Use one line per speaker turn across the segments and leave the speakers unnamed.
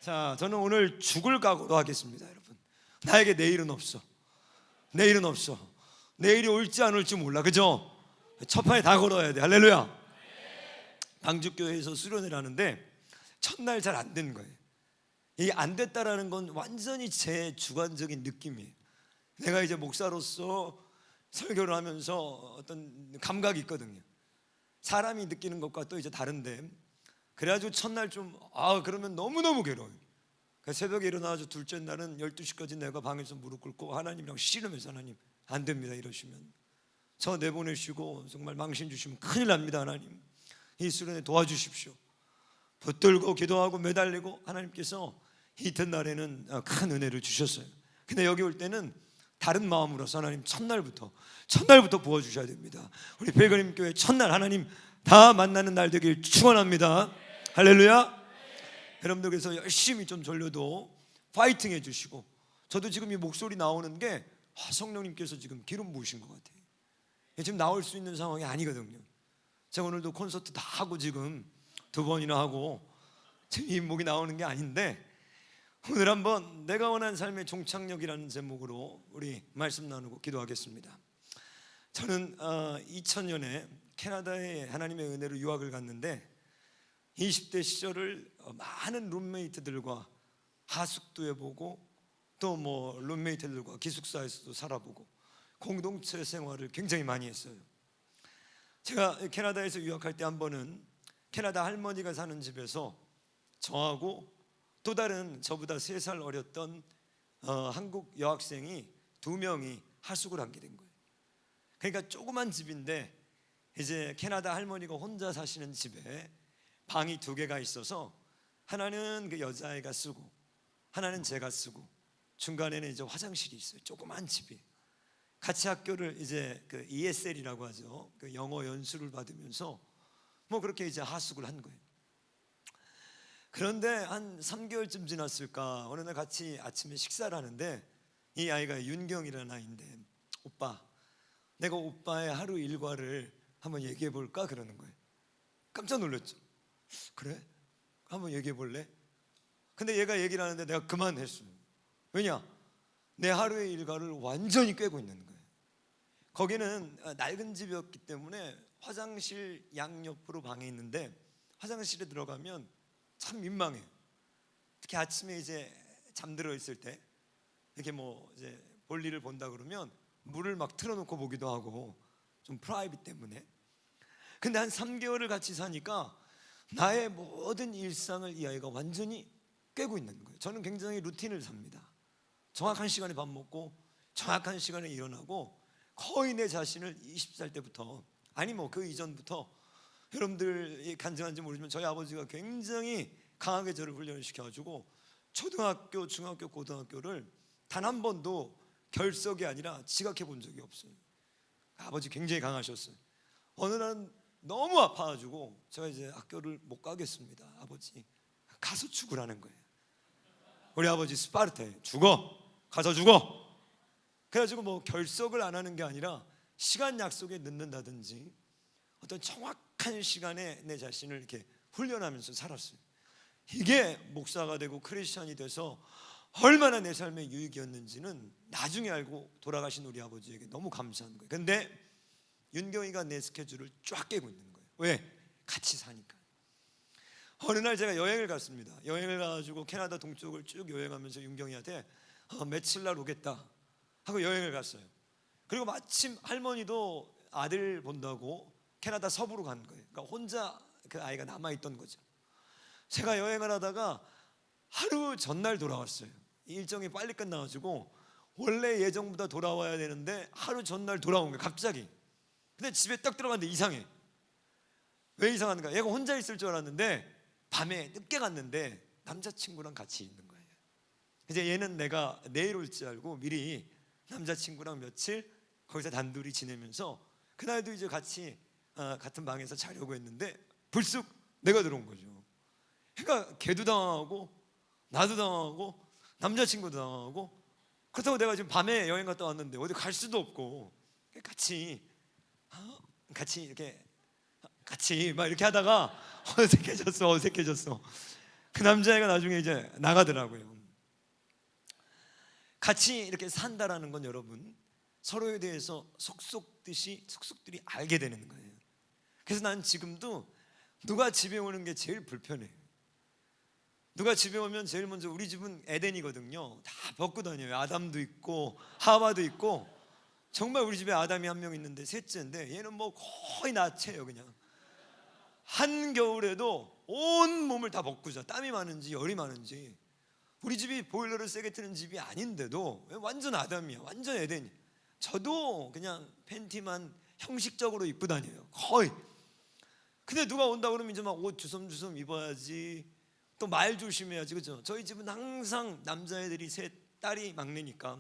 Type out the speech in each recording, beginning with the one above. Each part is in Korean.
자, 저는 오늘 죽을 각오로 하겠습니다, 여러분. 나에게 내일은 없어. 내일은 없어. 내일이 올지 안 올지 몰라, 그죠? 첫 판에 다 걸어야 돼. 할렐루야. 방주교회에서 수련을 하는데 첫날 잘 안 된 거예요. 이게 안 됐다라는 건 완전히 제 주관적인 느낌이에요. 내가 이제 목사로서 설교를 하면서 어떤 감각이 있거든요. 사람이 느끼는 것과 또 이제 다른데, 그래가지고 첫날 그러면 너무너무 괴로워요. 새벽에 일어나서 둘째 날은 12시까지 내가 방에서 무릎 꿇고 하나님이랑 씨름해서, 하나님 안 됩니다 이러시면 저 내보내시고 정말 망신 주시면 큰일 납니다. 하나님 이 수련에 도와주십시오. 붙들고 기도하고 매달리고 하나님께서 이튿날에는 큰 은혜를 주셨어요. 근데 여기 올 때는 다른 마음으로서 하나님 첫날부터 부어주셔야 됩니다. 우리 베그림 교회 첫날 하나님 다 만나는 날 되길 축원합니다. 할렐루야. 여러분들께서 열심히 좀 졸려도 파이팅 해주시고, 저도 지금 이 목소리 나오는 게 성령님께서 지금 기름 부으신 것 같아요. 지금 나올 수 있는 상황이 아니거든요. 제가 오늘도 콘서트 다 하고 지금 2번이나 하고 지금 이 목이 나오는 게 아닌데, 오늘 한번 내가 원하는 삶의 종착역이라는 제목으로 우리 말씀 나누고 기도하겠습니다. 저는 2000년에 캐나다에 하나님의 은혜로 유학을 갔는데 20대 시절을 많은 룸메이트들과 하숙도 해보고 또 뭐 룸메이트들과 기숙사에서도 살아보고 공동체 생활을 굉장히 많이 했어요. 제가 캐나다에서 유학할 때 한 번은 캐나다 할머니가 사는 집에서 저하고 또 다른 저보다 3살 어렸던 한국 여학생이 2명이 하숙을 하게 된 거예요. 그러니까 조그만 집인데 이제 캐나다 할머니가 혼자 사시는 집에 방이 2개가 있어서 하나는 그 여자애가 쓰고 하나는 제가 쓰고 중간에는 이제 화장실이 있어요. 조그만 집이. 같이 학교를 이제 그 ESL이라고 하죠. 그 영어 연수를 받으면서 뭐 그렇게 이제 하숙을 한 거예요. 그런데 한 3개월쯤 지났을까 어느 날 같이 아침에 식사를 하는데 이 아이가 윤경이라는 아이인데, 오빠, 내가 오빠의 하루 일과를 한번 얘기해 볼까 그러는 거예요. 깜짝 놀랐죠. 그래? 한번 얘기해 볼래? 근데 얘가 얘기를 하는데 내가 그만했어요. 왜냐? 내 하루의 일과를 완전히 꿰고 있는 거예요. 거기는 낡은 집이었기 때문에 화장실 양옆으로 방에 있는데 화장실에 들어가면 참 민망해요. 특히 아침에 이제 잠들어 있을 때 이렇게 뭐 이제 볼일을 본다 그러면 물을 막 틀어놓고 보기도 하고 좀 프라이빗 때문에. 근데 한 3개월을 같이 사니까 나의 모든 일상을 이 아이가 완전히 꿰고 있는 거예요. 저는 굉장히 루틴을 삽니다. 정확한 시간에 밥 먹고 정확한 시간에 일어나고, 거의 내 자신을 20살 때부터, 아니 뭐 그 이전부터, 여러분들이 간증한지 모르지만 저희 아버지가 굉장히 강하게 저를 훈련을 시켜가지고 초등학교, 중학교, 고등학교를 단 한 번도 결석이 아니라 지각해 본 적이 없어요. 아버지 굉장히 강하셨어요. 어느 날은 너무 아파가지고 제가 이제 학교를 못 가겠습니다. 아버지 가서 죽으라는 거예요. 우리 아버지 스파르타에 죽어, 가서 죽어. 그래가지고 뭐 결석을 안 하는 게 아니라 시간 약속에 늦는다든지 어떤 정확한 시간에 내 자신을 이렇게 훈련하면서 살았어요. 이게 목사가 되고 크리스천이 돼서 얼마나 내 삶의 유익이었는지는 나중에 알고 돌아가신 우리 아버지에게 너무 감사한 거예요. 근데 윤경이가 내 스케줄을 쫙 깨고 있는 거예요. 왜? 같이 사니까. 어느 날 제가 여행을 갔습니다. 여행을 가가지고 캐나다 동쪽을 쭉 여행하면서 윤경이한테 며칠 날 오겠다 하고 여행을 갔어요. 그리고 마침 할머니도 아들 본다고 캐나다 서부로 간 거예요. 그러니까 혼자 그 아이가 남아있던 거죠. 제가 여행을 하다가 하루 전날 돌아왔어요. 일정이 빨리 끝나가지고 원래 예정보다 돌아와야 되는데 하루 전날 돌아온 거예요, 갑자기. 근데 집에 딱 들어갔는데 이상해. 왜 이상한가? 얘가 혼자 있을 줄 알았는데 밤에 늦게 갔는데 남자친구랑 같이 있는 거예요. 이제 얘는 내가 내일 올지 알고 미리 남자친구랑 며칠 거기서 단둘이 지내면서 그날도 이제 같이 같은 방에서 자려고 했는데 불쑥 내가 들어온 거죠. 그러니까 걔도 당황하고 나도 당황하고 남자친구도 당황하고, 그렇다고 내가 지금 밤에 여행 갔다 왔는데 어디 갈 수도 없고 같이 이렇게 같이 막 이렇게 하다가 어색해졌어. 그 남자애가 나중에 이제 나가더라고요. 같이 이렇게 산다라는 건 여러분, 서로에 대해서 속속들이 알게 되는 거예요. 그래서 난 지금도 누가 집에 오는 게 제일 불편해요. 누가 집에 오면 제일 먼저, 우리 집은 에덴이거든요. 다 벗고 다녀요. 아담도 있고 하와도 있고. 정말 우리 집에 아담이 한 명 있는데 셋째인데, 얘는 뭐 거의 나체예요. 그냥 한겨울에도 온 몸을 다 벗고 자. 땀이 많은지 열이 많은지. 우리 집이 보일러를 세게 트는 집이 아닌데도 완전 아담이야. 완전 에덴이야. 저도 그냥 팬티만 형식적으로 입고 다녀요. 거의. 근데 누가 온다 그러면 이제 막 옷 주섬주섬 입어야지, 또 말 조심해야지, 그죠? 저희 집은 항상 남자애들이 셋, 딸이 막내니까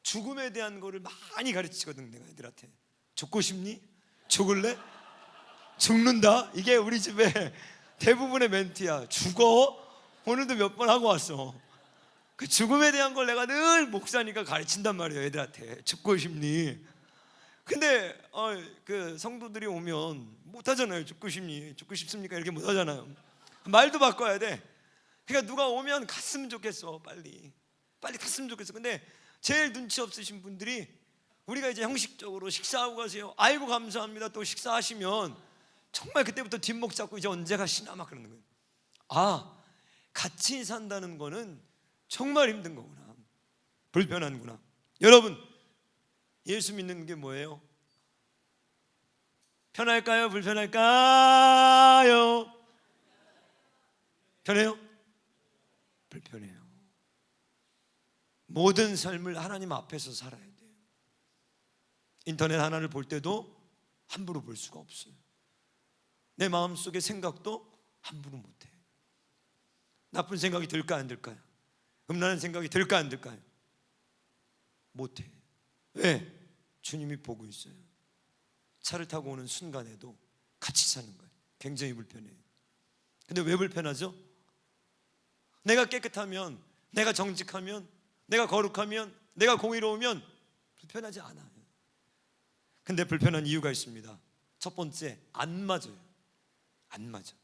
죽음에 대한 거를 많이 가르치거든. 내가 애들한테 죽고 싶니? 죽을래? 죽는다? 이게 우리 집에 대부분의 멘트야. 죽어? 오늘도 몇 번 하고 왔어. 그 죽음에 대한 걸 내가 늘 목사니까 가르친단 말이에요. 애들한테 죽고 싶니? 근데 그 성도들이 오면 못하잖아요. 죽고 싶니? 죽고 싶습니까? 이렇게 못하잖아요. 말도 바꿔야 돼. 그러니까 누가 오면 갔으면 좋겠어. 빨리 갔으면 좋겠어. 근데 제일 눈치 없으신 분들이, 우리가 이제 형식적으로 식사하고 가세요. 아이고 감사합니다. 또 식사하시면 정말 그때부터 뒷목 잡고 이제 언제 가시나 막 그러는 거예요. 아, 같이 산다는 거는 정말 힘든 거구나. 불편한구나. 여러분, 예수 믿는 게 뭐예요? 편할까요? 불편할까요? 편해요? 불편해요. 모든 삶을 하나님 앞에서 살아야 돼요. 인터넷 하나를 볼 때도 함부로 볼 수가 없어요. 내 마음속의 생각도 함부로 못해. 나쁜 생각이 들까 안 들까요? 음란한 생각이 들까 안 들까요? 못해. 왜? 주님이 보고 있어요. 차를 타고 오는 순간에도 같이 사는 거예요. 굉장히 불편해요. 근데 왜 불편하죠? 내가 깨끗하면, 내가 정직하면, 내가 거룩하면, 내가 공의로우면 불편하지 않아요. 근데 불편한 이유가 있습니다. 첫 번째, 안 맞아요. 안 맞아.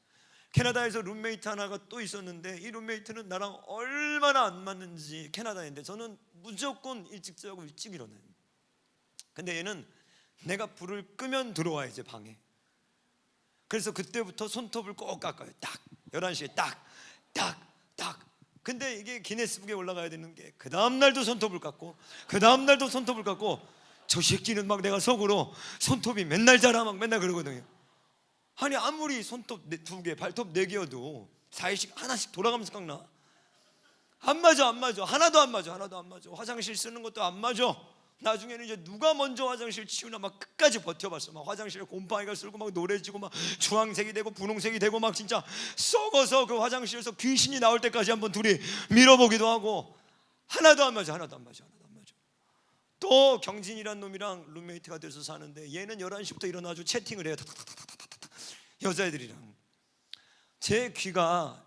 캐나다에서 룸메이트 하나가 또 있었는데, 이 룸메이트는 나랑 얼마나 안 맞는지. 캐나다인데 저는 무조건 일찍 자고 일찍 일어나요. 근데 얘는 내가 불을 끄면 들어와, 이제 방에. 그래서 그때부터 손톱을 꼭 깎아요. 딱 11시에 딱. 근데 이게 기네스북에 올라가야 되는 게, 그 다음날도 손톱을 깎고, 그 다음날도 손톱을 깎고. 저 새끼는 막 내가 속으로 손톱이 맨날 자라 막 맨날 그러거든요. 아니 아무리 손톱 2개, 발톱 4개여도 4일씩 하나씩 돌아가면서 깎나? 안 맞아. 하나도 안 맞아. 화장실 쓰는 것도 안 맞아. 나중에는 이제 누가 먼저 화장실 치우나 막 끝까지 버텨봤어. 막 화장실에 곰팡이가 쓸고 막 노래지고 막 주황색이 되고 분홍색이 되고 막 진짜 썩어서 그 화장실에서 귀신이 나올 때까지 한번 둘이 밀어보기도 하고. 하나도 안 맞아. 또 경진이란 놈이랑 룸메이트가 돼서 사는데, 얘는 11시부터 일어나서 채팅을 해요. 여자애들이랑. 제 귀가,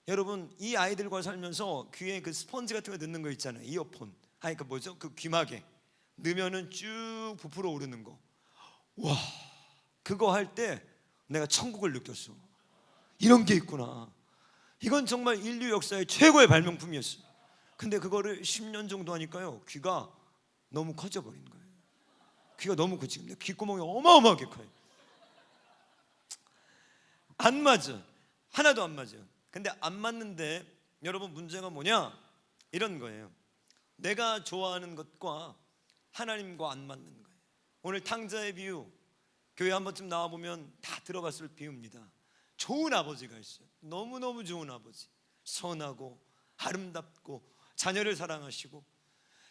여러분 이 아이들과 살면서 귀에 그 스펀지 같은 거 넣는 거 있잖아요. 이어폰. 아니 그 뭐죠? 그 귀마개 넣으면은 쭉 부풀어 오르는 거. 와, 그거 할 때 내가 천국을 느꼈어. 이런 게 있구나. 이건 정말 인류 역사의 최고의 발명품이었어요. 근데 그거를 10년 정도 하니까요, 귀가 너무 커져버린 거예요. 귀가 너무 커. 지금 내 귓구멍이 어마어마하게 커요. 안 맞아. 하나도 안 맞아요. 근데 안 맞는데 여러분, 문제가 뭐냐? 이런 거예요. 내가 좋아하는 것과 하나님과 안 맞는 거예요. 오늘 탕자의 비유, 교회 한 번쯤 나와보면 다 들어봤을 비유입니다. 좋은 아버지가 있어요. 너무너무 좋은 아버지. 선하고 아름답고 자녀를 사랑하시고,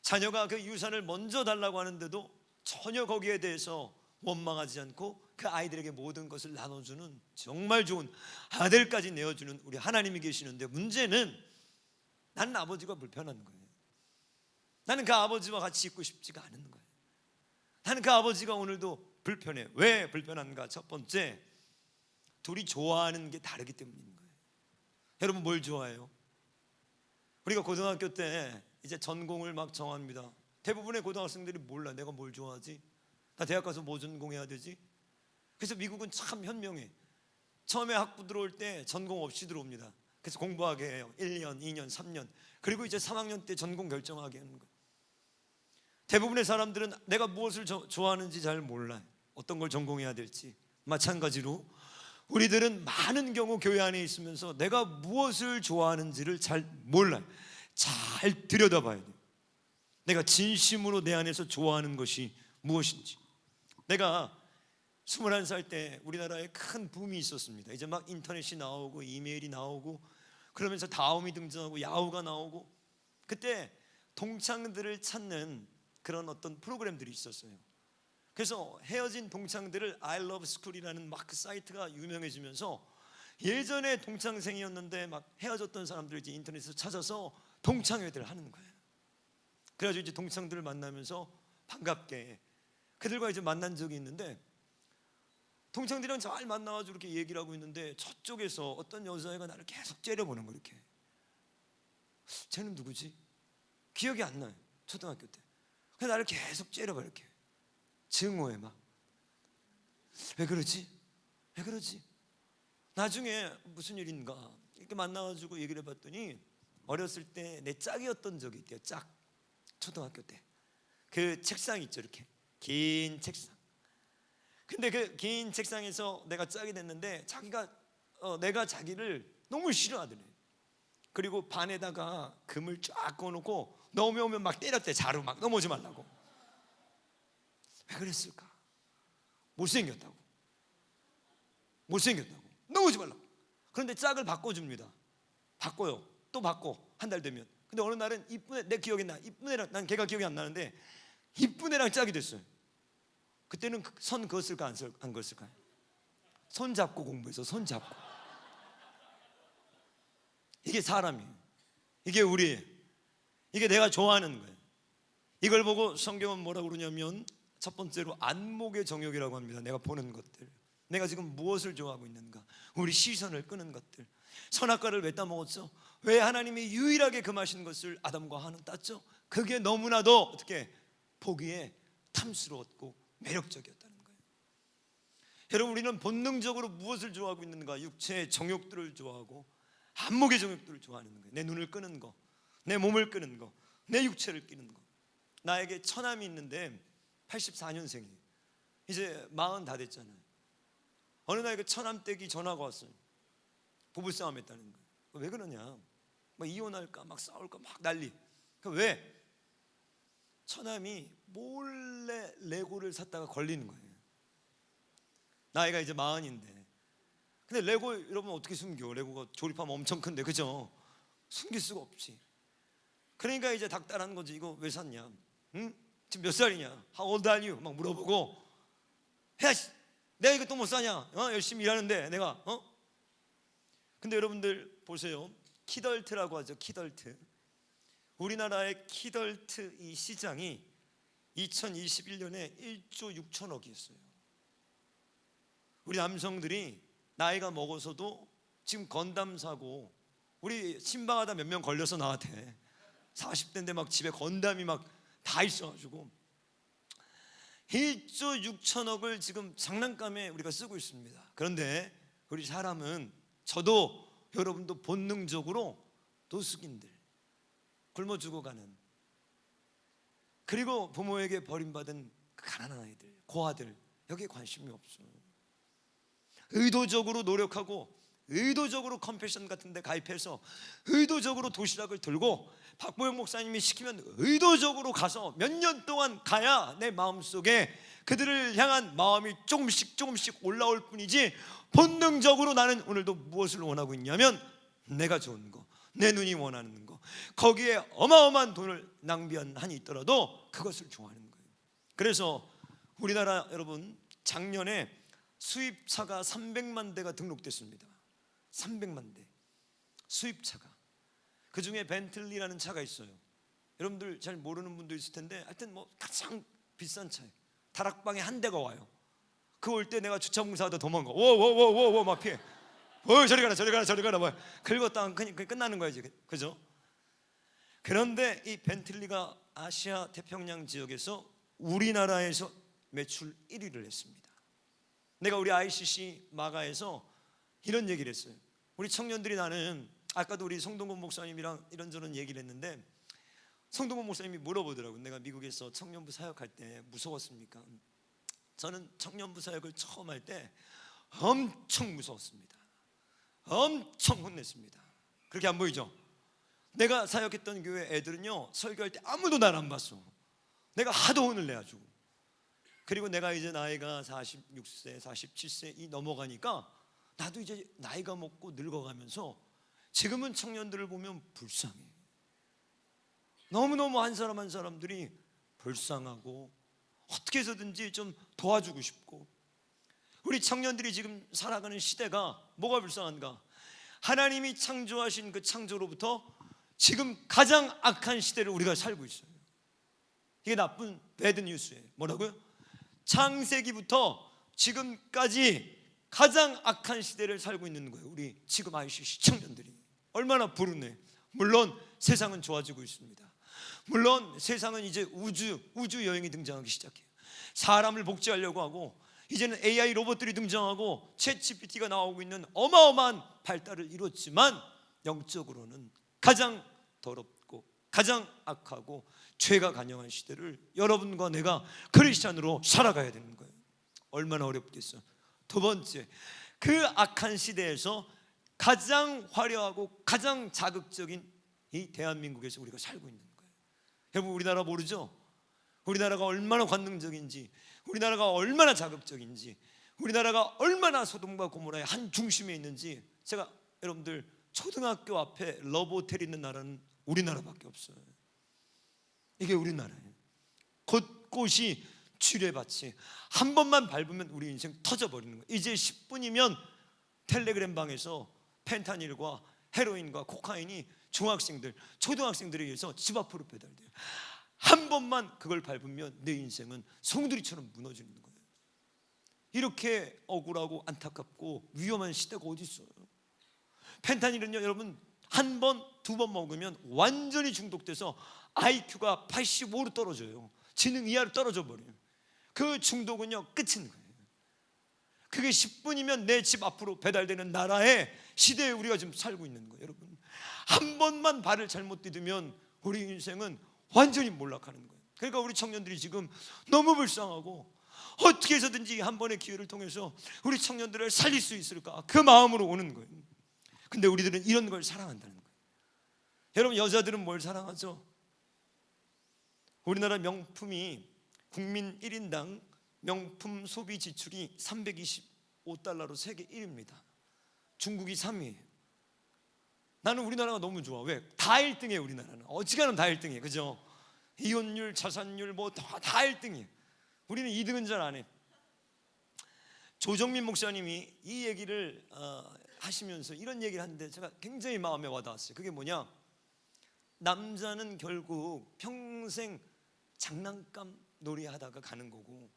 자녀가 그 유산을 먼저 달라고 하는데도 전혀 거기에 대해서 원망하지 않고 그 아이들에게 모든 것을 나눠주는 정말 좋은 아들까지 내어주는 우리 하나님이 계시는데, 문제는 나는 아버지가 불편한 거예요. 나는 그 아버지와 같이 있고 싶지가 않은 거예요. 나는 그 아버지가 오늘도 불편해. 왜 불편한가? 첫 번째, 둘이 좋아하는 게 다르기 때문인 거예요. 여러분 뭘 좋아해요? 우리가 고등학교 때 이제 전공을 막 정합니다. 대부분의 고등학생들이 몰라. 내가 뭘 좋아하지? 나 대학 가서 뭐 전공해야 되지? 그래서 미국은 참 현명해. 처음에 학부 들어올 때 전공 없이 들어옵니다. 그래서 공부하게 해요. 1년, 2년, 3년. 그리고 이제 3학년 때 전공 결정하게 하는 거예요. 대부분의 사람들은 내가 무엇을 좋아하는지 잘 몰라요. 어떤 걸 전공해야 될지. 마찬가지로 우리들은 많은 경우 교회 안에 있으면서 내가 무엇을 좋아하는지를 잘 몰라요. 잘 들여다봐야 돼요. 내가 진심으로 내 안에서 좋아하는 것이 무엇인지. 내가 21살 때 우리나라에 큰 붐이 있었습니다. 이제 막 인터넷이 나오고 이메일이 나오고 그러면서 다음이 등장하고 야후가 나오고, 그때 동창들을 찾는 그런 어떤 프로그램들이 있었어요. 그래서 헤어진 동창들을 I Love School이라는 막 그 사이트가 유명해지면서 예전에 동창생이었는데 막 헤어졌던 사람들 이제 인터넷에서 찾아서 동창회를 하는 거예요. 그래가지고 이제 동창들을 만나면서 반갑게 그들과 이제 만난 적이 있는데, 동창들이랑 잘 만나가지고 이렇게 얘기를 하고 있는데 저쪽에서 어떤 여자애가 나를 계속 째려보는 거예요. 이렇게. 쟤는 누구지? 기억이 안 나요. 초등학교 때. 그래서 나를 계속 째려봐. 이렇게 증오해. 막 왜 그러지? 왜 그러지? 나중에 무슨 일인가 이렇게 만나가지고 얘기를 해봤더니 어렸을 때 내 짝이었던 적이 있대요. 짝. 초등학교 때 그 책상 있죠, 이렇게 긴 책상. 근데 그 긴 책상에서 내가 짝이 됐는데 자기가 내가 자기를 너무 싫어하더래. 그리고 반에다가 금을 쫙 꺼놓고 넘어오면 막 때렸대. 자루 막 넘어오지 말라고. 왜 그랬을까? 못생겼다고. 넘어오지 말라고. 그런데 짝을 바꿔줍니다. 바꿔요. 또 바꿔. 한 달 되면. 근데 어느 날은 이쁜 애, 내 기억이 나. 이쁜 애랑, 난 걔가 기억이 안 나는데 이쁜 애랑 짝이 됐어요. 그때는 선 그었을까 안 그었을까요? 손 잡고 공부해서 손 잡고. 이게 사람이에요. 이게 우리예요. 이게 내가 좋아하는 거예요. 이걸 보고 성경은 뭐라고 그러냐면 첫 번째로 안목의 정욕이라고 합니다. 내가 보는 것들, 내가 지금 무엇을 좋아하고 있는가, 우리 시선을 끄는 것들. 선악과를 왜 따먹었죠? 왜 하나님이 유일하게 금하신 것을 아담과 하와는 땄죠? 그게 너무나도 어떻게 보기에 탐스러웠고 매력적이었다는 거예요. 여러분, 우리는 본능적으로 무엇을 좋아하고 있는가? 육체의 정욕들을 좋아하고 안목의 정욕들을 좋아하는 거예요. 내 눈을 끄는 거, 내 몸을 끄는 거, 내 육체를 끼는 거. 나에게 처남이 있는데 84년생이에요. 이제 40 다 됐잖아요. 어느 날 그 처남 댁이 전화가 왔어요. 부부싸움 했다는 거예요. 왜 그러냐? 막 이혼할까 막 싸울까 막 난리. 왜? 처남이 몰래 레고를 샀다가 걸리는 거예요. 나이가 이제 40인데. 근데 레고 여러분 어떻게 숨겨? 레고가 조립하면 엄청 큰데, 그죠? 숨길 수가 없지. 그러니까 이제 닥달하는 거지. 이거 왜 샀냐? 응? 지금 몇 살이냐? How old are you? 막 물어보고. 야, 내가 이거 또 못 사냐? 열심히 일하는데 내가. 근데 여러분들 보세요. 키덜트라고 하죠. 키덜트. 우리나라의 키덜트 이 시장이 2021년에 1조 6천억이었어요. 우리 남성들이 나이가 먹어서도 지금 건담 사고, 우리 신방하다 몇 명 걸려서 나한테 40대인데 막 집에 건담이 막 다 있어가지고 1조 6천억을 지금 장난감에 우리가 쓰고 있습니다. 그런데 우리 사람은, 저도 여러분도 본능적으로 노숙인들, 굶어 죽어가는, 그리고 부모에게 버림받은 그 가난한 아이들, 고아들, 여기에 관심이 없어. 의도적으로 노력하고 의도적으로 컴패션 같은 데 가입해서 의도적으로 도시락을 들고 박보영 목사님이 시키면 의도적으로 가서 몇 년 동안 가야 내 마음속에 그들을 향한 마음이 조금씩 올라올 뿐이지, 본능적으로 나는 오늘도 무엇을 원하고 있냐면 내가 좋은 거, 내 눈이 원하는 거, 거기에 어마어마한 돈을 낭비한 한이 있더라도 그것을 좋아하는 거예요. 그래서 우리나라 여러분, 작년에 수입차가 300만 대가 등록됐습니다. 300만 대 수입차가. 그 중에 벤틀리라는 차가 있어요. 여러분들 잘 모르는 분도 있을 텐데, 하여튼 뭐 가장 비싼 차예요. 다락방에 한 대가 와요. 그 올 때 내가 주차공사하다 도망가. 워워워워워 막 피해. 저리 가라 뭐. 긁었다 끝나는 거야 이제. 그죠? 그런데 이 벤틀리가 아시아 태평양 지역에서 우리나라에서 매출 1위를 했습니다. 내가 우리 ICC 마가에서 이런 얘기를 했어요. 우리 청년들이 나는 아까도 우리 성동건 목사님이랑 이런저런 얘기를 했는데 성동건 목사님이 물어보더라고요. 내가 미국에서 청년부 사역할 때 무서웠습니까? 저는 청년부 사역을 처음 할 때 엄청 무서웠습니다. 엄청 혼냈습니다. 그렇게 안 보이죠? 내가 사역했던 교회 애들은요, 설교할 때 아무도 날 안 봤어. 내가 하도 혼을 내가지고. 그리고 내가 이제 나이가 46세, 47세 이 넘어가니까 나도 이제 나이가 먹고 늙어가면서 지금은 청년들을 보면 불쌍해. 너무너무 한 사람 한 사람들이 불쌍하고 어떻게 해서든지 좀 도와주고 싶고, 우리 청년들이 지금 살아가는 시대가 뭐가 불쌍한가? 하나님이 창조하신 그 창조로부터 지금 가장 악한 시대를 우리가 살고 있어요. 이게 나쁜 배드 뉴스예요. 뭐라고요? 창세기부터 지금까지 가장 악한 시대를 살고 있는 거예요. 우리 지금 ICC 청년들이 얼마나 불운해. 물론 세상은 좋아지고 있습니다. 물론 세상은 이제 우주 여행이 등장하기 시작해요. 사람을 복제하려고 하고, 이제는 AI 로봇들이 등장하고 챗 GPT가 나오고 있는 어마어마한 발달을 이뤘지만, 영적으로는 가장 더럽고 가장 악하고 죄가 간영한 시대를 여러분과 내가 크리스찬으로 살아가야 되는 거예요. 얼마나 어렵겠어요. 두 번째, 그 악한 시대에서 가장 화려하고 가장 자극적인 이 대한민국에서 우리가 살고 있는 거예요. 여러분, 우리나라 모르죠? 우리나라가 얼마나 관능적인지, 우리나라가 얼마나 자극적인지, 우리나라가 얼마나 소돔과 고모라의 한 중심에 있는지. 제가 여러분들, 초등학교 앞에 러브호텔 있는 나라는 우리나라밖에 없어요. 이게 우리나라예요. 곳곳이 치료받지. 한 번만 밟으면 우리 인생 터져버리는 거예요. 이제 10분이면 텔레그램 방에서 펜타닐과 헤로인과 코카인이 중학생들, 초등학생들에 의해서 집 앞으로 배달돼요. 한 번만 그걸 밟으면 내 인생은 송두리처럼 무너지는 거예요. 이렇게 억울하고 안타깝고 위험한 시대가 어디 있어요? 펜타닐은요, 여러분, 한 번, 두 번 먹으면 완전히 중독돼서 IQ가 85로 떨어져요. 지능 이하로 떨어져 버려요. 그 중독은요, 끝인 거예요. 그게 10분이면 내 집 앞으로 배달되는 나라의 시대에 우리가 지금 살고 있는 거예요. 여러분, 한 번만 발을 잘못 디디면 우리 인생은 완전히 몰락하는 거예요. 그러니까 우리 청년들이 지금 너무 불쌍하고, 어떻게 해서든지 한 번의 기회를 통해서 우리 청년들을 살릴 수 있을까, 그 마음으로 오는 거예요. 근데 우리들은 이런 걸 사랑한다는 거예요. 여러분, 여자들은 뭘 사랑하죠? 우리나라 명품이 국민 1인당 명품 소비 지출이 325달러로 세계 1위입니다. 중국이 3위예요. 나는 우리나라가 너무 좋아. 왜? 다 1등이에요. 우리나라는 어지간하면 다 1등이에요. 그죠? 이혼율, 자산율 뭐 다 1등이에요. 우리는 2등은 잘 안 해. 조정민 목사님이 이 얘기를 하시면서 이런 얘기를 하는데 제가 굉장히 마음에 와닿았어요. 그게 뭐냐? 남자는 결국 평생 장난감 놀이 하다가 가는 거고,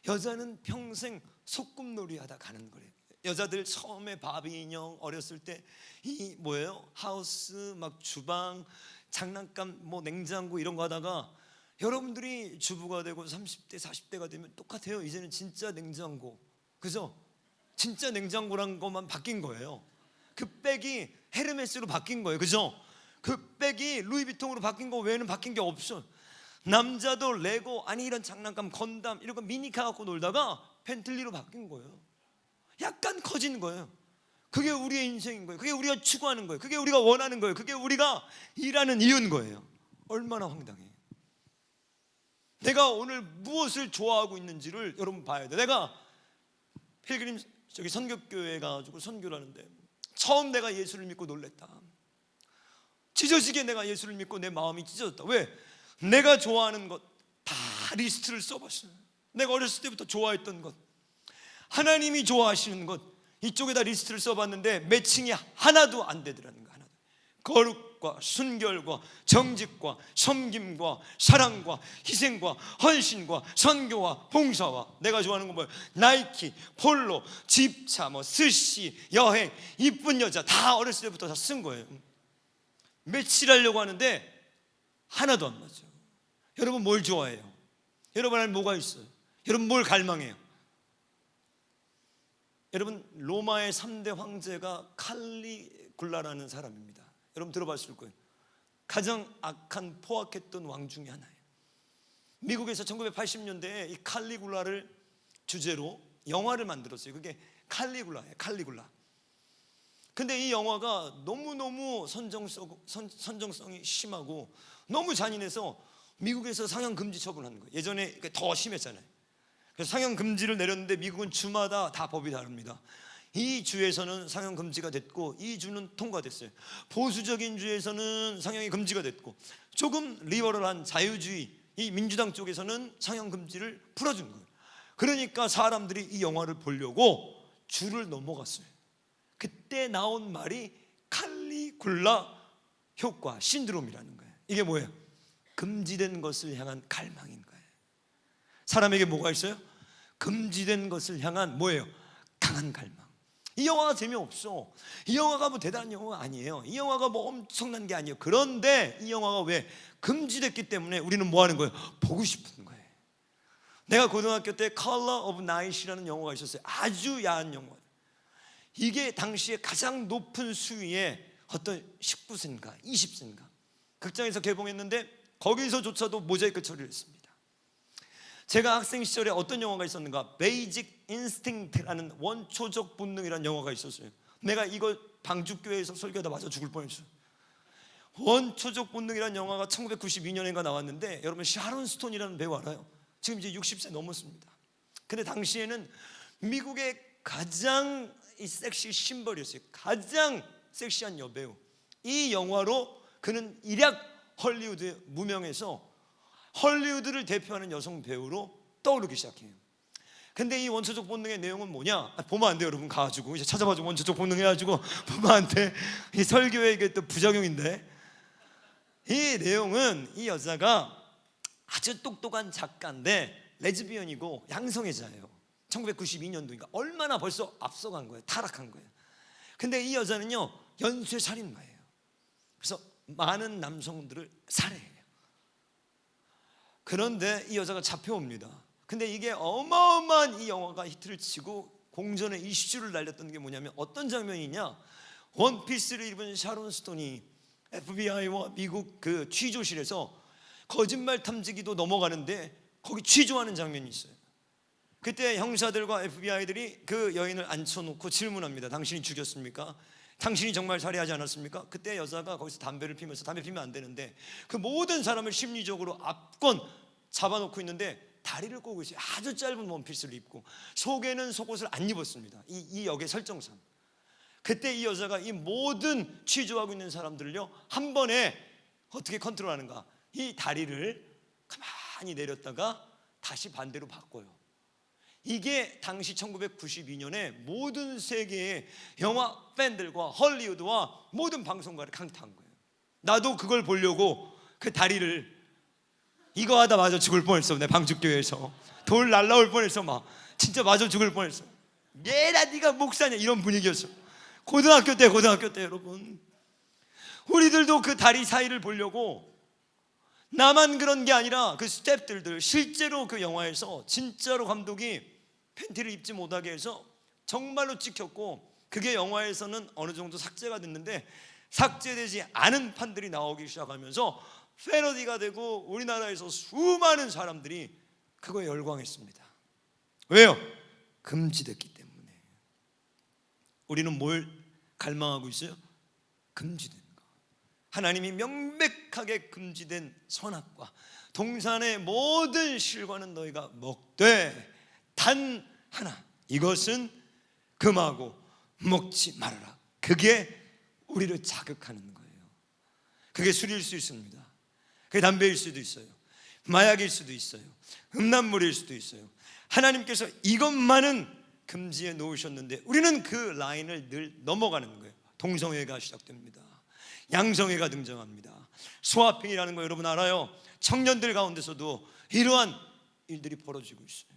여자는 평생 소꿉놀이 하다 가는 거래요. 여자들 처음에 바비 인형 어렸을 때 이 뭐예요? 하우스 막 주방 장난감 뭐 냉장고 이런 거 하다가, 여러분들이 주부가 되고 30대 40대가 되면 똑같아요. 이제는 진짜 냉장고, 그죠? 진짜 냉장고란 것만 바뀐 거예요. 그 백이 헤르메스로 바뀐 거예요. 그죠? 그 백이 루이비통으로 바뀐 거 외에는 바뀐 게 없어. 남자도 레고, 아니 이런 장난감 건담 이런 거 미니카 갖고 놀다가 벤틀리로 바뀐 거예요. 약간 커진 거예요. 그게 우리의 인생인 거예요. 그게 우리가 추구하는 거예요. 그게 우리가 원하는 거예요. 그게 우리가 일하는 이유인 거예요. 얼마나 황당해요. 내가 오늘 무엇을 좋아하고 있는지를 여러분 봐야 돼요. 내가 필그림 선교교회 가지고 선교를 하는데 처음 내가 예수를 믿고 놀랬다. 찢어지게 내가 예수를 믿고 내 마음이 찢어졌다. 왜? 내가 좋아하는 것 다 리스트를 써봤어요. 내가 어렸을 때부터 좋아했던 것, 하나님이 좋아하시는 것, 이쪽에다 리스트를 써봤는데 매칭이 하나도 안 되더라는 거. 하나도. 거룩과 순결과 정직과 섬김과 사랑과 희생과 헌신과 선교와 봉사와, 내가 좋아하는 건 뭐예요? 나이키, 폴로, 집차, 뭐 스시, 여행, 이쁜 여자 다 어렸을 때부터 다 쓴 거예요. 매치하려고 하는데 하나도 안 맞아요. 여러분 뭘 좋아해요? 여러분 안에 뭐가 있어요? 여러분 뭘 갈망해요? 여러분, 로마의 3대 황제가 칼리굴라라는 사람입니다. 여러분 들어봤을 거예요. 가장 악한 포악했던 왕 중에 하나예요. 미국에서 1980년대에 이 칼리굴라를 주제로 영화를 만들었어요. 그게 칼리굴라예요. 칼리굴라. 근데 이 영화가 너무너무 선정성이 심하고 너무 잔인해서 미국에서 상영 금지 처분하는 거예요. 예전에 더 심했잖아요. 그래서 상영 금지를 내렸는데 미국은 주마다 다 법이 다릅니다. 이 주에서는 상영 금지가 됐고 이 주는 통과됐어요. 보수적인 주에서는 상영이 금지가 됐고 조금 리버럴한 자유주의 이 민주당 쪽에서는 상영 금지를 풀어준 거예요. 그러니까 사람들이 이 영화를 보려고 줄을 넘어갔어요. 그때 나온 말이 칼리굴라 효과 신드롬이라는 거예요. 이게 뭐예요? 금지된 것을 향한 갈망인 거예요. 사람에게 뭐가 있어요? 금지된 것을 향한 뭐예요? 강한 갈망. 이 영화가 재미없어. 이 영화가 뭐 대단한 영화가 아니에요. 이 영화가 뭐 엄청난 게 아니에요. 그런데 이 영화가 왜 금지됐기 때문에 우리는 뭐 하는 거예요? 보고 싶은 거예요. 내가 고등학교 때 Color of Night이라는 영화가 있었어요. 아주 야한 영화. 이게 당시에 가장 높은 수위의 어떤 19세인가 20세인가 극장에서 개봉했는데 거기서조차도 모자이크 처리를 했습니다. 제가 학생 시절에 어떤 영화가 있었는가? 베이직 인스팅트라는 원초적 본능이라는 영화가 있었어요. 내가 이거 방주교회에서 설교하다 맞아 죽을 뻔했어요. 원초적 본능이라는 영화가 1992년인가 나왔는데 여러분 샤론 스톤이라는 배우 알아요? 지금 이제 60세 넘었습니다. 근데 당시에는 미국의 가장 이 섹시 심벌이었어요. 가장 섹시한 여배우. 이 영화로 그는 일약 헐리우드에 무명해서 헐리우드를 대표하는 여성 배우로 떠오르기 시작해요. 근데 이 원초적 본능의 내용은 뭐냐? 보면 안 돼요. 여러분 가가지고 이제 찾아봐줘. 원초적 본능 해가지고 보면 안 돼. 이 설교의 이게 또 부작용인데, 이 내용은 이 여자가 아주 똑똑한 작가인데 레즈비언이고 양성애자예요. 1992년도니까 얼마나 벌써 앞서간 거예요. 타락한 거예요. 근데 이 여자는요 연쇄 살인마예요. 그래서 많은 남성들을 살해해요. 그런데 이 여자가 잡혀옵니다. 근데 이게 어마어마한 이 영화가 히트를 치고 공전의 이슈를 날렸던 게 뭐냐면 어떤 장면이냐? 원피스를 입은 샤론 스톤이 FBI와 미국 그 취조실에서 거짓말 탐지기도 넘어가는데 거기 취조하는 장면이 있어요. 그때 형사들과 FBI들이 그 여인을 앉혀놓고 질문합니다. 당신이 죽였습니까? 당신이 정말 살해하지 않았습니까? 그때 여자가 거기서 담배를 피면서 담배 피면 안 되는데 그 모든 사람을 심리적으로 압권 잡아놓고 있는데 다리를 꼬고 있어요. 아주 짧은 원피스를 입고 속에는 속옷을 안 입었습니다. 이 역의 설정상. 그때 이 여자가 이 모든 취조하고 있는 사람들을요 한 번에 어떻게 컨트롤하는가? 이 다리를 가만히 내렸다가 다시 반대로 바꿔요. 이게 당시 1992년에 모든 세계의 영화 팬들과 헐리우드와 모든 방송가를 강타한 거예요. 나도 그걸 보려고 그 다리를 이거 하다 맞아 죽을 뻔했어. 내 방주교회에서 돌 날라올 뻔했어. 막 진짜 맞아 죽을 뻔했어. 얘라 네가 목사냐 이런 분위기였어. 고등학교 때 여러분, 우리들도 그 다리 사이를 보려고 나만 그런 게 아니라 그 스태프들도 실제로 그 영화에서 진짜로 감독이 팬티를 입지 못하게 해서 정말로 찍혔고 그게 영화에서는 어느 정도 삭제가 됐는데 삭제되지 않은 판들이 나오기 시작하면서 패러디가 되고 우리나라에서 수많은 사람들이 그거에 열광했습니다. 왜요? 금지됐기 때문에. 우리는 뭘 갈망하고 있어요? 금지된 거. 하나님이 명백하게 금지된 선악과 동산의 모든 실과는 너희가 먹되 단 하나 이것은 금하고 먹지 말아라. 그게 우리를 자극하는 거예요. 그게 술일 수 있습니다. 그게 담배일 수도 있어요. 마약일 수도 있어요. 음란물일 수도 있어요. 하나님께서 이것만은 금지해 놓으셨는데 우리는 그 라인을 늘 넘어가는 거예요. 동성애가 시작됩니다. 양성애가 등장합니다. 소아핑이라는 거 여러분 알아요? 청년들 가운데서도 이러한 일들이 벌어지고 있어요.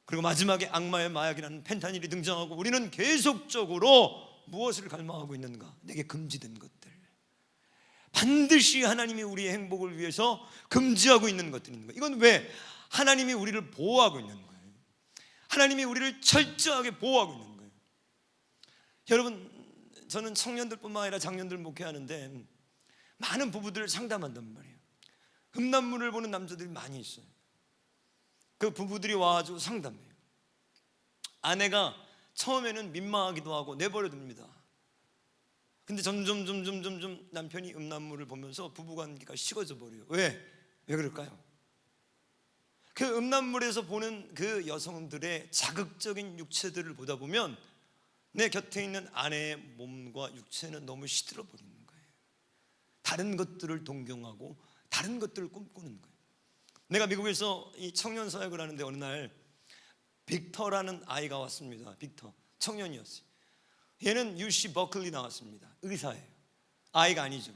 그리고 마지막에 악마의 마약이라는 펜타닐이 등장하고 우리는 계속적으로 무엇을 갈망하고 있는가? 내게 금지된 것들, 반드시 하나님이 우리의 행복을 위해서 금지하고 있는 것들이 있는 거예요. 이건 왜? 하나님이 우리를 보호하고 있는 거예요. 하나님이 우리를 철저하게 보호하고 있는 거예요. 여러분, 저는 청년들뿐만 아니라 장년들 목회하는데 많은 부부들을 상담한단 말이에요. 음란물을 보는 남자들이 많이 있어요. 그 부부들이 와가지고 상담해요. 아내가 처음에는 민망하기도 하고 내버려둡니다. 근데 점점 남편이 음란물을 보면서 부부관계가 식어져 버려요. 왜 그럴까요? 그 음란물에서 보는 그 여성들의 자극적인 육체들을 보다 보면 내 곁에 있는 아내의 몸과 육체는 너무 시들어 버리는 거예요. 다른 것들을 동경하고 다른 것들을 꿈꾸는 거예요. 내가 미국에서 이 청년 사역을 하는데 어느 날 빅터라는 아이가 왔습니다. 빅터, 청년이었어요. 얘는 UC 버클리 나왔습니다. 의사예요. 아이가 아니죠.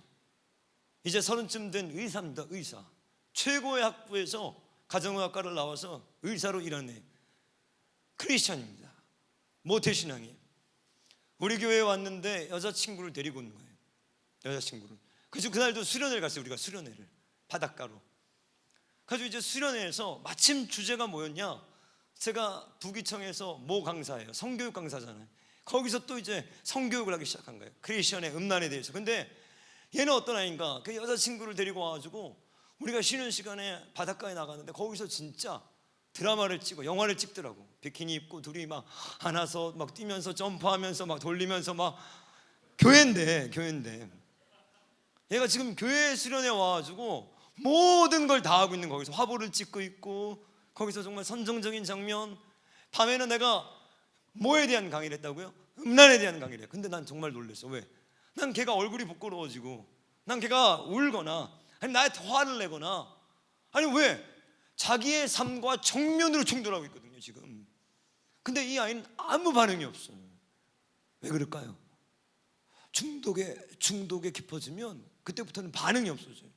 이제 30쯤 된 의사입니다. 의사. 최고의 학부에서 가정의학과를 나와서 의사로 일하는 크리스찬입니다. 모태신앙이에요. 우리 교회에 왔는데 여자친구를 데리고 온 거예요. 여자친구를. 그래서 그날도 수련회를 갔어요. 우리가 수련회를 바닷가로. 그래서 이제 수련회에서 마침 주제가 뭐였냐, 제가 부기청에서 모 강사예요. 성교육 강사잖아요. 거기서 또 이제 성교육을 하기 시작한 거예요. 크리스천의 음란에 대해서. 근데 얘는 어떤 아이인가, 그 여자친구를 데리고 와가지고 우리가 쉬는 시간에 바닷가에 나갔는데 거기서 진짜 드라마를 찍고 영화를 찍더라고. 비키니 입고 둘이 막 안아서 막 뛰면서 점프하면서 막 돌리면서 막 교회인데 얘가 지금 교회 수련회 와가지고 모든 걸 다 하고 있는, 거기서 화보를 찍고 있고 거기서 정말 선정적인 장면. 밤에는 내가 뭐에 대한 강의를 했다고요? 음란에 대한 강의를 해요. 근데 난 정말 놀랐어. 왜? 난 걔가 얼굴이 부끄러워지고, 난 걔가 울거나 아니 나한테 화를 내거나, 아니 왜? 자기의 삶과 정면으로 충돌하고 있거든요 지금. 근데 이 아이는 아무 반응이 없어요. 왜 그럴까요? 중독에 깊어지면 그때부터는 반응이 없어져요.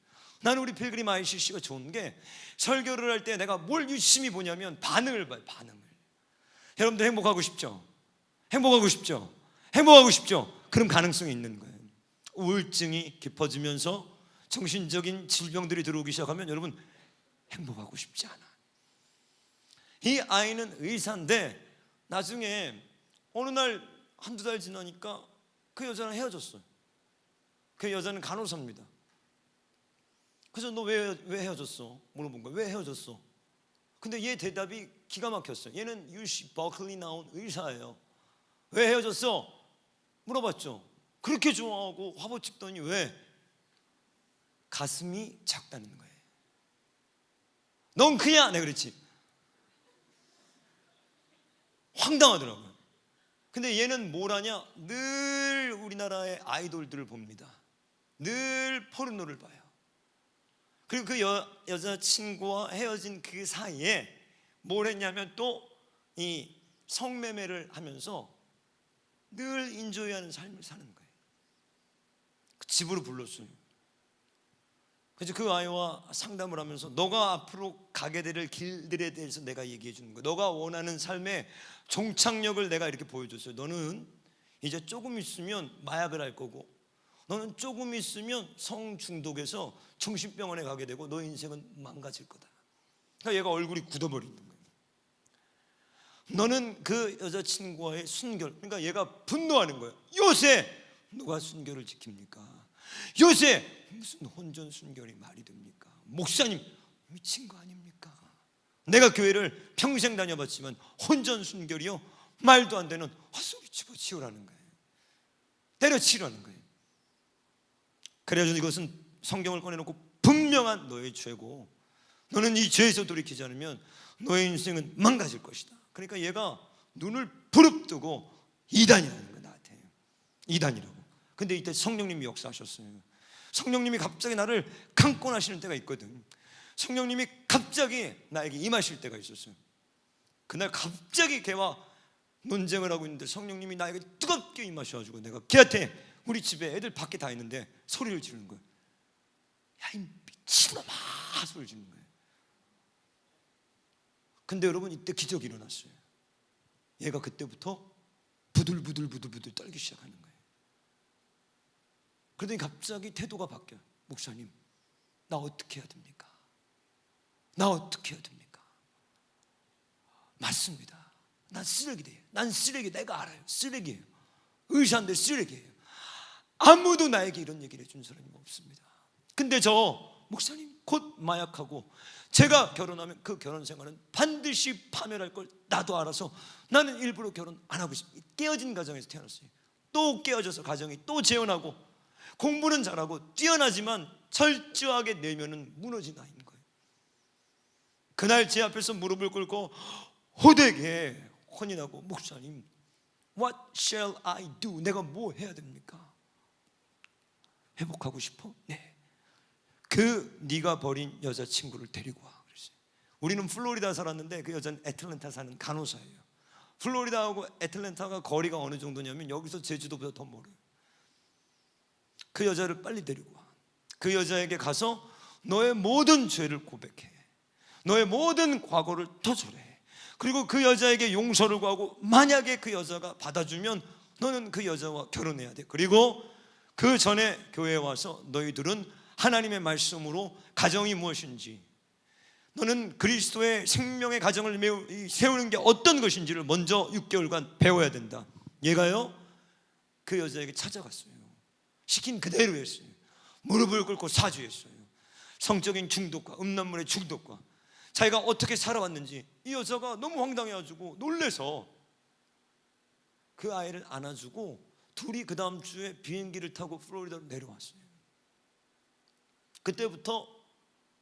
나는 우리 필그림 ICC가 좋은 게 설교를 할 때 내가 뭘 유심히 보냐면 반응을 봐요. 반응을. 여러분들 행복하고 싶죠? 행복하고 싶죠? 행복하고 싶죠? 그럼 가능성이 있는 거예요. 우울증이 깊어지면서 정신적인 질병들이 들어오기 시작하면 여러분 행복하고 싶지 않아. 이 아이는 의사인데 나중에 어느 날 한두 달 지나니까 그 여자랑 헤어졌어요. 그 여자는 간호사입니다. 그래서 너 왜 헤어졌어? 물어본 거예요. 왜 헤어졌어? 근데 얘 대답이 기가 막혔어요. 얘는 UC 버클리 나온 의사예요. 왜 헤어졌어? 물어봤죠. 그렇게 좋아하고 화보 찍더니 왜? 가슴이 작다는 거예요. 넌 크냐? 내가 그랬지. 황당하더라고요. 근데 얘는 뭘 하냐? 늘 우리나라의 아이돌들을 봅니다. 늘 포르노를 봐요. 그리고 그 여자친구와 헤어진 그 사이에 뭘 했냐면 또 이 성매매를 하면서 늘 인조이하는 삶을 사는 거예요. 집으로 불렀어요. 그래서 그 아이와 상담을 하면서 너가 앞으로 가게 될 길들에 대해서 내가 얘기해 주는 거야. 너가 원하는 삶의 종착역을 내가 이렇게 보여줬어요. 너는 이제 조금 있으면 마약을 할 거고, 너는 조금 있으면 성중독에서 정신병원에 가게 되고 너의 인생은 망가질 거다. 그러니까 얘가 얼굴이 굳어버리는 거예요. 너는 그 여자친구와의 순결, 그러니까 얘가 분노하는 거예요. 요새 누가 순결을 지킵니까? 요새 무슨 혼전 순결이 말이 됩니까? 목사님 미친 거 아닙니까? 내가 교회를 평생 다녀봤지만 혼전 순결이요? 말도 안 되는 헛소리 집어치우라는 거예요. 때려치우라는 거예요. 그래서 이것은 성경을 꺼내놓고 분명한 너의 죄고, 너는 이 죄에서 돌이키지 않으면 너의 인생은 망가질 것이다. 그러니까 얘가 눈을 부릅뜨고 이단이라는 거예요. 나한테 이단이라고. 근데 이때 성령님이 역사하셨어요. 성령님이 갑자기 나를 강권하시는 때가 있거든. 성령님이 갑자기 나에게 임하실 때가 있었어요. 그날 갑자기 걔와 논쟁을 하고 있는데 성령님이 나에게 뜨겁게 임하셔가지고 내가 걔한테, 우리 집에 애들 밖에 다 있는데 소리를 지르는 거예요. 야, 이 미친놈아 소리를 지르는 거예요. 근데 여러분 이때 기적이 일어났어요. 얘가 그때부터 부들부들 떨기 시작하는 거예요. 그러더니 갑자기 태도가 바뀌어요. 목사님, 나 어떻게 해야 됩니까? 나 어떻게 해야 됩니까? 맞습니다. 난 쓰레기예요. 난 쓰레기, 내가 알아요. 쓰레기예요. 의사인데 쓰레기예요. 아무도 나에게 이런 얘기를 해준 사람이 없습니다. 근데 저 목사님 곧 마약하고 제가 결혼하면 그 결혼 생활은 반드시 파멸할 걸 나도 알아서 나는 일부러 결혼 안 하고 있습니다. 깨어진 가정에서 태어났어요. 또 깨어져서 가정이 또 재혼하고 공부는 잘하고 뛰어나지만 철저하게 내면은 무너진 아이인 거예요. 그날 제 앞에서 무릎을 꿇고 호되게 혼인하고 목사님 What shall I do? 내가 뭐 해야 됩니까? 회복하고 싶어? 네. 그 네가 버린 여자친구를 데리고 와 그랬어요. 우리는 플로리다 살았는데 그 여자는 애틀랜타 사는 간호사예요. 플로리다하고 애틀랜타가 거리가 어느 정도냐면 여기서 제주도보다 더 멀어요. 그 여자를 빨리 데리고 와. 그 여자에게 가서 너의 모든 죄를 고백해. 너의 모든 과거를 터져래. 그리고 그 여자에게 용서를 구하고 만약에 그 여자가 받아주면 너는 그 여자와 결혼해야 돼. 그리고 그 전에 교회에 와서 너희들은 하나님의 말씀으로 가정이 무엇인지, 너는 그리스도의 생명의 가정을 세우는 게 어떤 것인지를 먼저 6개월간 배워야 된다. 얘가요 그 여자에게 찾아갔어요. 시킨 그대로 했어요. 무릎을 꿇고 사죄했어요. 성적인 중독과 음란물의 중독과 자기가 어떻게 살아왔는지. 이 여자가 너무 황당해가지고 놀래서 그 아이를 안아주고 둘이 그 다음 주에 비행기를 타고 플로리다로 내려왔어요. 그때부터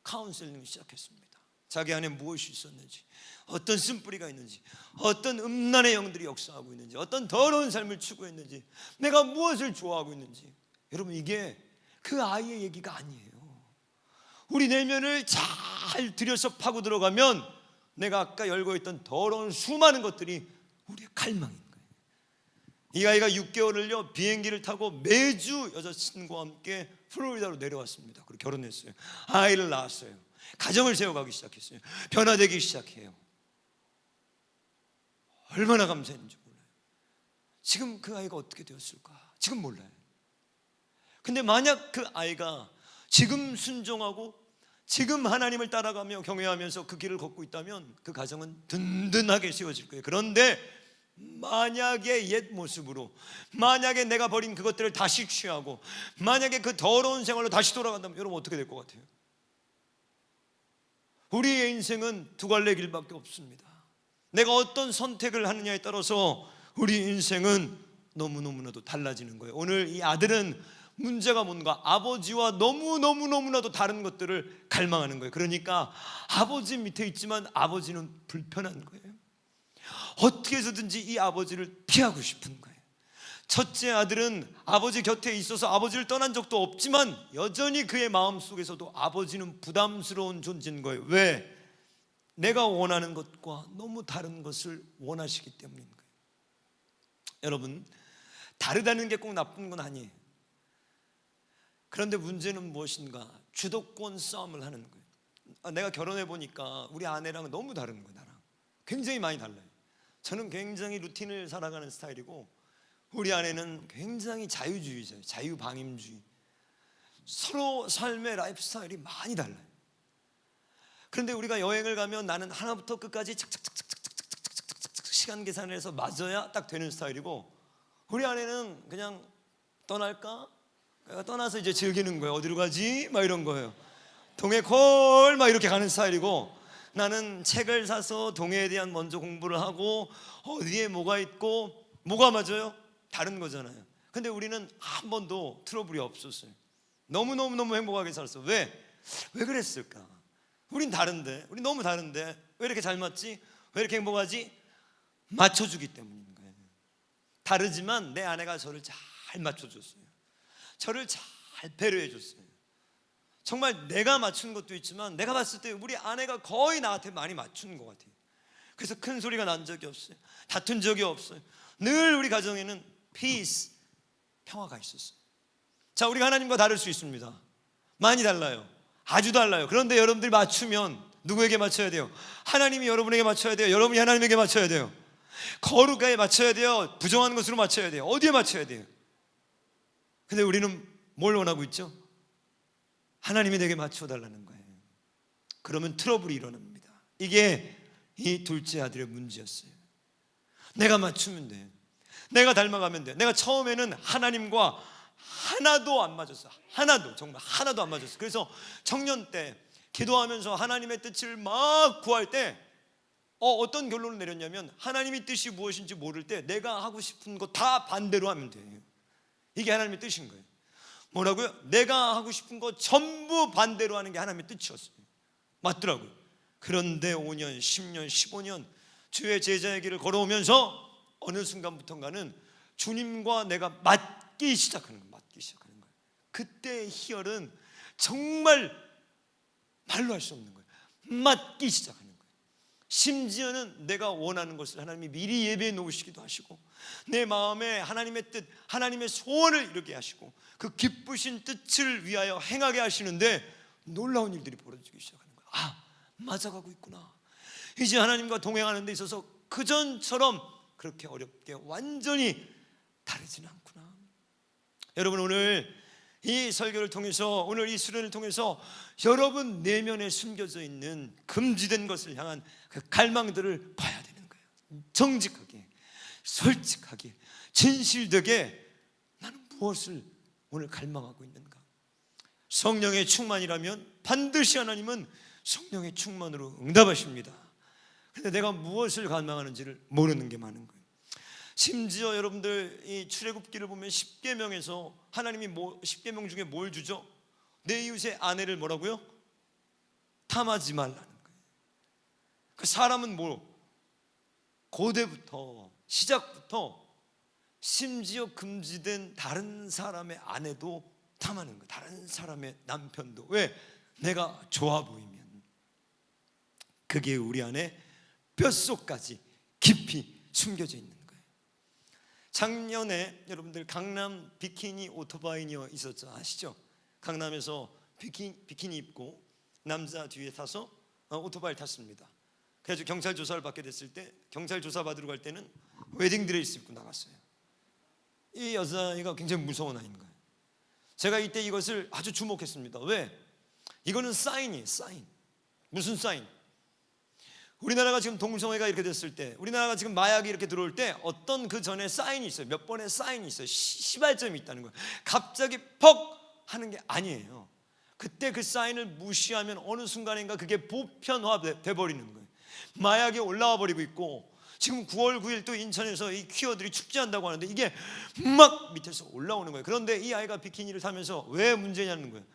카운셀링을 시작했습니다. 자기 안에 무엇이 있었는지, 어떤 쓴뿌리가 있는지, 어떤 음란의 영들이 역사하고 있는지, 어떤 더러운 삶을 추구했는지, 내가 무엇을 좋아하고 있는지. 여러분, 이게 그 아이의 얘기가 아니에요. 우리 내면을 잘 들여서 파고 들어가면 내가 아까 열고 있던 더러운 수많은 것들이 우리의 갈망인 거예요. 이 아이가 6개월을요 비행기를 타고 매주 여자친구와 함께 플로리다로 내려왔습니다. 그리고 결혼했어요. 아이를 낳았어요. 가정을 세워가기 시작했어요. 변화되기 시작해요. 얼마나 감사했는지 몰라요. 지금 그 아이가 어떻게 되었을까? 지금 몰라요. 근데 만약 그 아이가 지금 순종하고 지금 하나님을 따라가며 경외하면서 그 길을 걷고 있다면 그 가정은 든든하게 세워질 거예요. 그런데 만약에 옛 모습으로, 만약에 내가 버린 그것들을 다시 취하고 만약에 그 더러운 생활로 다시 돌아간다면 여러분 어떻게 될 것 같아요? 우리의 인생은 두 갈래 길밖에 없습니다. 내가 어떤 선택을 하느냐에 따라서 우리 인생은 너무너무나도 달라지는 거예요. 오늘 이 아들은 문제가 뭔가 아버지와 너무나도 다른 것들을 갈망하는 거예요. 그러니까 아버지 밑에 있지만 아버지는 불편한 거예요. 어떻게 해서든지 이 아버지를 피하고 싶은 거예요. 첫째 아들은 아버지 곁에 있어서 아버지를 떠난 적도 없지만 여전히 그의 마음속에서도 아버지는 부담스러운 존재인 거예요. 왜? 내가 원하는 것과 너무 다른 것을 원하시기 때문인 거예요. 여러분, 다르다는 게 꼭 나쁜 건 아니에요. 그런데 문제는 무엇인가? 주도권 싸움을 하는 거예요. 내가 결혼해 보니까 우리 아내랑은 너무 다른 거예요. 나랑 굉장히 많이 달라요. 저는 굉장히 루틴을 살아가는 스타일이고 우리 아내는 굉장히 자유주의자예요. 자유방임주의. 서로 삶의 라이프 스타일이 많이 달라요. 그런데 우리가 여행을 가면 나는 하나부터 끝까지 착착착착착착착착 시간 계산을 해서 맞아야 딱 되는 스타일이고 우리 아내는 그냥 떠날까? 떠나서 이제 즐기는 거예요. 어디로 가지? 막 이런 거예요. 동해 콜 막 이렇게 가는 스타일이고 나는 책을 사서 동해에 대한 먼저 공부를 하고 어디에 뭐가 있고 뭐가 맞아요? 다른 거잖아요. 근데 우리는 한 번도 트러블이 없었어요. 너무 행복하게 살았어. 왜 그랬을까? 우린 다른데, 우리 너무 다른데 왜 이렇게 잘 맞지? 왜 이렇게 행복하지? 맞춰주기 때문인 거예요. 다르지만 내 아내가 저를 잘 맞춰줬어요. 저를 잘 배려해줬어요. 정말 내가 맞춘 것도 있지만 내가 봤을 때 우리 아내가 거의 나한테 많이 맞춘 것 같아요. 그래서 큰 소리가 난 적이 없어요. 다툰 적이 없어요. 늘 우리 가정에는 peace, 평화가 있었어요. 자, 우리가 하나님과 다를 수 있습니다. 많이 달라요. 아주 달라요. 그런데 여러분들이 맞추면 누구에게 맞춰야 돼요? 하나님이 여러분에게 맞춰야 돼요. 여러분이 하나님에게 맞춰야 돼요. 거룩하게 맞춰야 돼요. 부정한 것으로 맞춰야 돼요. 어디에 맞춰야 돼요? 근데 우리는 뭘 원하고 있죠? 하나님이 내게 맞춰달라는 거예요. 그러면 트러블이 일어납니다. 이게 이 둘째 아들의 문제였어요. 내가 맞추면 돼. 내가 닮아가면 돼. 내가 처음에는 하나님과 하나도 안 맞았어. 하나도, 정말 하나도 안 맞았어. 그래서 청년 때 기도하면서 하나님의 뜻을 막 구할 때 어떤 결론을 내렸냐면, 하나님의 뜻이 무엇인지 모를 때 내가 하고 싶은 거 다 반대로 하면 돼. 이게 하나님의 뜻인 거예요. 뭐라고요? 내가 하고 싶은 거 전부 반대로 하는 게 하나님의 뜻이었어요. 맞더라고요. 그런데 5년, 10년, 15년 주의 제자의 길을 걸어오면서 어느 순간부터인가는 주님과 내가 맞기 시작하는 거예요. 맞기 시작하는 거예요. 그때의 희열은 정말 말로 할 수 없는 거예요. 맞기 시작하는 거예요. 심지어는 내가 원하는 것을 하나님이 미리 예배해 놓으시기도 하시고, 내 마음에 하나님의 뜻, 하나님의 소원을 이루게 하시고, 그 기쁘신 뜻을 위하여 행하게 하시는데 놀라운 일들이 벌어지기 시작하는 거예요. 아, 맞아가고 있구나. 이제 하나님과 동행하는 데 있어서 그전처럼 그렇게 어렵게 완전히 다르지는 않구나. 여러분, 오늘 이 설교를 통해서, 오늘 이 수련을 통해서 여러분 내면에 숨겨져 있는 금지된 것을 향한 그 갈망들을 봐야 되는 거예요. 정직하게, 솔직하게, 진실되게 나는 무엇을 오늘 갈망하고 있는가. 성령의 충만이라면 반드시 하나님은 성령의 충만으로 응답하십니다. 그런데 내가 무엇을 갈망하는지를 모르는 게 많은 거예요. 심지어 여러분들 이 출애굽기를 보면 10계명에서 하나님이 10계명 중에 뭘 주죠? 내 이웃의 아내를 뭐라고요? 탐하지 말라는 거예요. 그 사람은 고대부터, 시작부터 심지어 금지된 다른 사람의 아내도 탐하는 거예요. 다른 사람의 남편도. 왜? 내가 좋아 보이면. 그게 우리 안에 뼛속까지 깊이 숨겨져 있는 거예요. 작년에 여러분들 강남 비키니 오토바이니어 있었죠? 아시죠? 강남에서 비키니 입고 남자 뒤에 타서 오토바이를 탔습니다. 그래서 경찰 조사를 받게 됐을 때, 경찰 조사 받으러 갈 때는 웨딩드레스 입고 나갔어요. 이 여자애가 굉장히 무서운 아이인 거예요. 제가 이때 이것을 아주 주목했습니다. 왜? 이거는 사인이에요. 사인. 무슨 사인? 우리나라가 지금 동성애가 이렇게 됐을 때, 우리나라가 지금 마약이 이렇게 들어올 때 어떤 그 전에 사인이 있어요. 몇 번의 사인이 있어요. 시발점이 있다는 거예요. 갑자기 퍽 하는 게 아니에요. 그때 그 사인을 무시하면 어느 순간인가 그게 보편화돼 버리는 거예요. 마약이 올라와 버리고 있고, 지금 9월 9일 또 인천에서 이 퀴어들이 축제한다고 하는데 이게 막 밑에서 올라오는 거예요. 그런데 이 아이가 비키니를 타면서 왜 문제냐는 거예요.